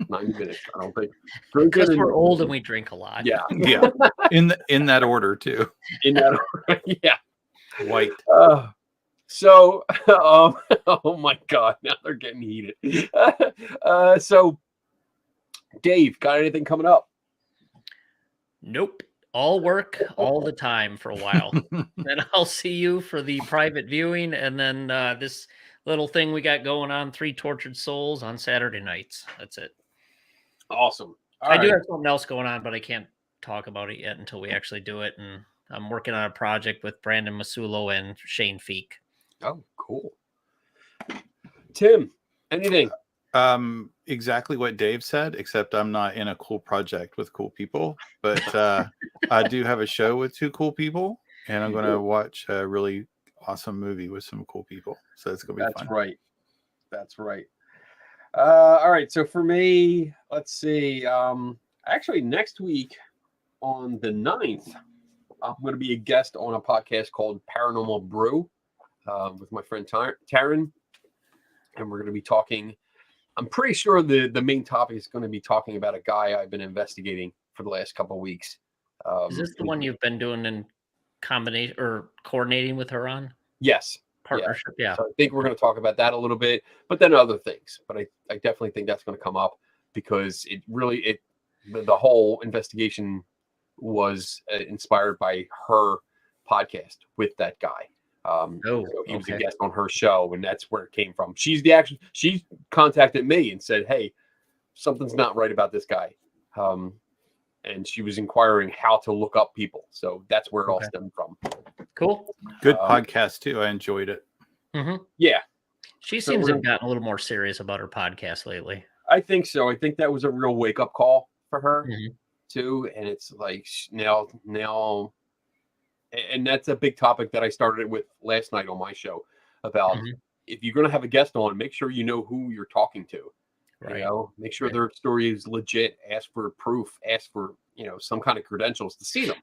90 minutes. I don't think
because we're old and we drink a lot.
Yeah,
Yeah, in that order too.
in that order. Yeah.
White.
So, oh my God, now they're getting heated. So, Dave, got anything coming up?
Nope. All work all the time for a while. Then I'll see you for the private viewing, and then this little thing we got going on, 3 Tortured Souls on Saturday nights. That's it.
Awesome.
I do have something else going on, but I can't talk about it yet until we actually do it. And I'm working on a project with Brandon Masulo and Shane Feek.
Oh, cool. Tim, anything?
Exactly what Dave said, except I'm not in a cool project with cool people, but I do have a show with 2 cool people, and I'm going to watch a really awesome movie with some cool people. So it's going to be fun.
That's right. All right. So for me, let's see. Actually, next week on the 9th, I'm going to be a guest on a podcast called Paranormal Brew with my friend Taryn, and we're going to be talking. I'm pretty sure the main topic is going to be talking about a guy I've been investigating for the last couple of weeks.
Is this the one you've been doing in combination or coordinating with her on?
Yes.
Partnership, yeah.
So I think we're going to talk about that a little bit, but then other things. But I definitely think that's going to come up because the whole investigation was inspired by her podcast with that guy. So he was a guest on her show, and that's where it came from. She contacted me and said, "Hey, something's not right about this guy," and she was inquiring how to look up people. So that's where it all stemmed from.
Cool,
good podcast too. I enjoyed it.
Mm-hmm.
Yeah,
she seems to have gotten a little more serious about her podcast lately.
I think so. I think that was a real wake up call for her too, and it's like now. And that's a big topic that I started with last night on my show about if you're going to have a guest on, make sure you know who you're talking to. Right. You know, make sure their story is legit. Ask for proof. Ask for some kind of credentials to see them.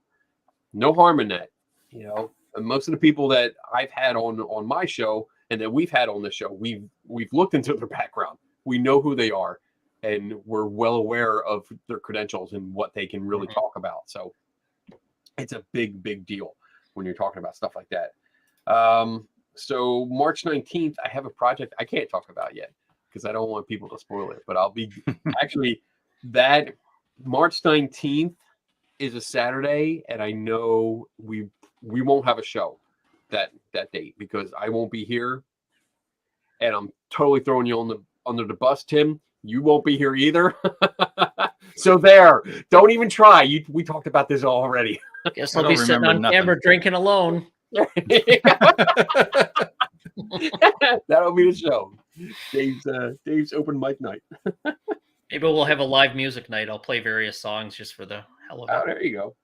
No harm in that. And most of the people that I've had on my show and that we've had on the show, we've looked into their background. We know who they are, and we're well aware of their credentials and what they can really talk about. So it's a big deal when you're talking about stuff like that. So March 19th, I have a project I can't talk about yet because I don't want people to spoil it, but I'll be actually that March 19th is a Saturday, and I know we won't have a show that date because I won't be here, and I'm totally throwing you under the bus, Tim. You won't be here either. So there, don't even try. We talked about this already.
Guess I'll be sitting on camera drinking alone.
That'll be the show. Dave's open mic night.
Maybe we'll have a live music night. I'll play various songs just for the hell of it.
Oh, there you go.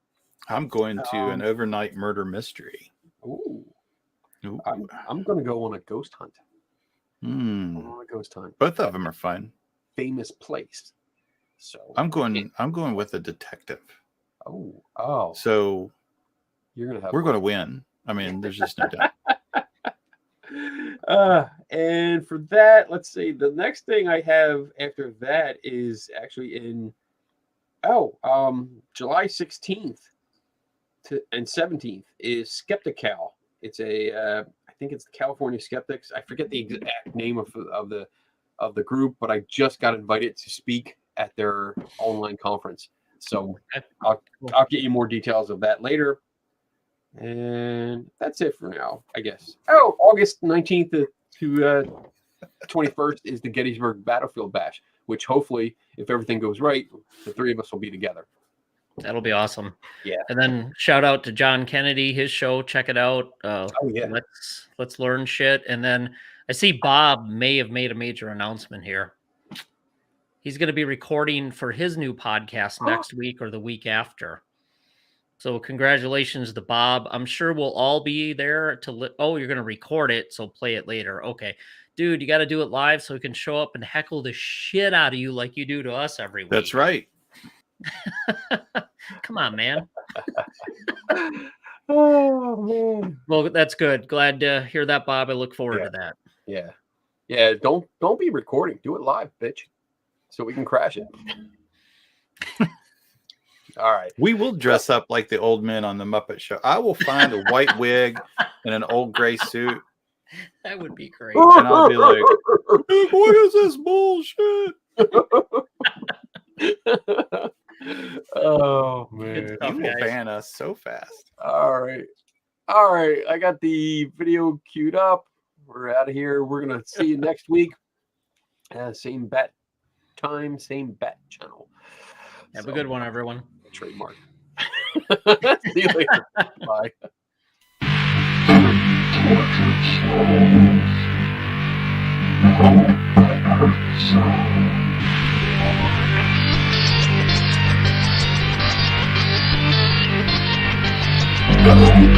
I'm going to an overnight murder mystery.
Ooh. I'm going to go on a ghost hunt. On a ghost hunt.
Both of them are fun.
Famous place. So
I'm going with a detective.
Oh.
So
we're going to
win. I mean, there's just no doubt.
And for that, let's see. The next thing I have after that is actually in July 16th and 17th is Skeptical. It's I think it's the California Skeptics. I forget the exact name of the group, but I just got invited to speak at their online conference. So I'll get you more details of that later. And that's it for now, I guess. August 19th to 21st is the Gettysburg Battlefield Bash, which hopefully, if everything goes right, the 3 of us will be together.
That'll be awesome.
Yeah.
And then shout out to John Kennedy, his show. Check it out. Let's learn shit. And then I see Bob may have made a major announcement here. He's going to be recording for his new podcast next week or the week after. So congratulations to Bob. I'm sure we'll all be there you're going to record it, so play it later. Okay. Dude, you got to do it live so we can show up and heckle the shit out of you like you do to us every week.
That's right.
Come on, man.
Oh man.
Well, that's good. Glad to hear that, Bob. I look forward to that.
Yeah. Yeah. Don't be recording. Do it live, bitch. So we can crash it. All right.
We will dress up like the old men on the Muppet Show. I will find a white wig and an old gray suit.
That would be great.
And I'll be like, what is this bullshit?
Oh
Good
man.
stuff,
You will
guys.
ban us so fast.
All right. All right. I got the video queued up. We're out of here. We're going to see you next week. Same bat time, same bat channel.
Have a good one, everyone.
Trademark. See you later. Bye.
Thank you.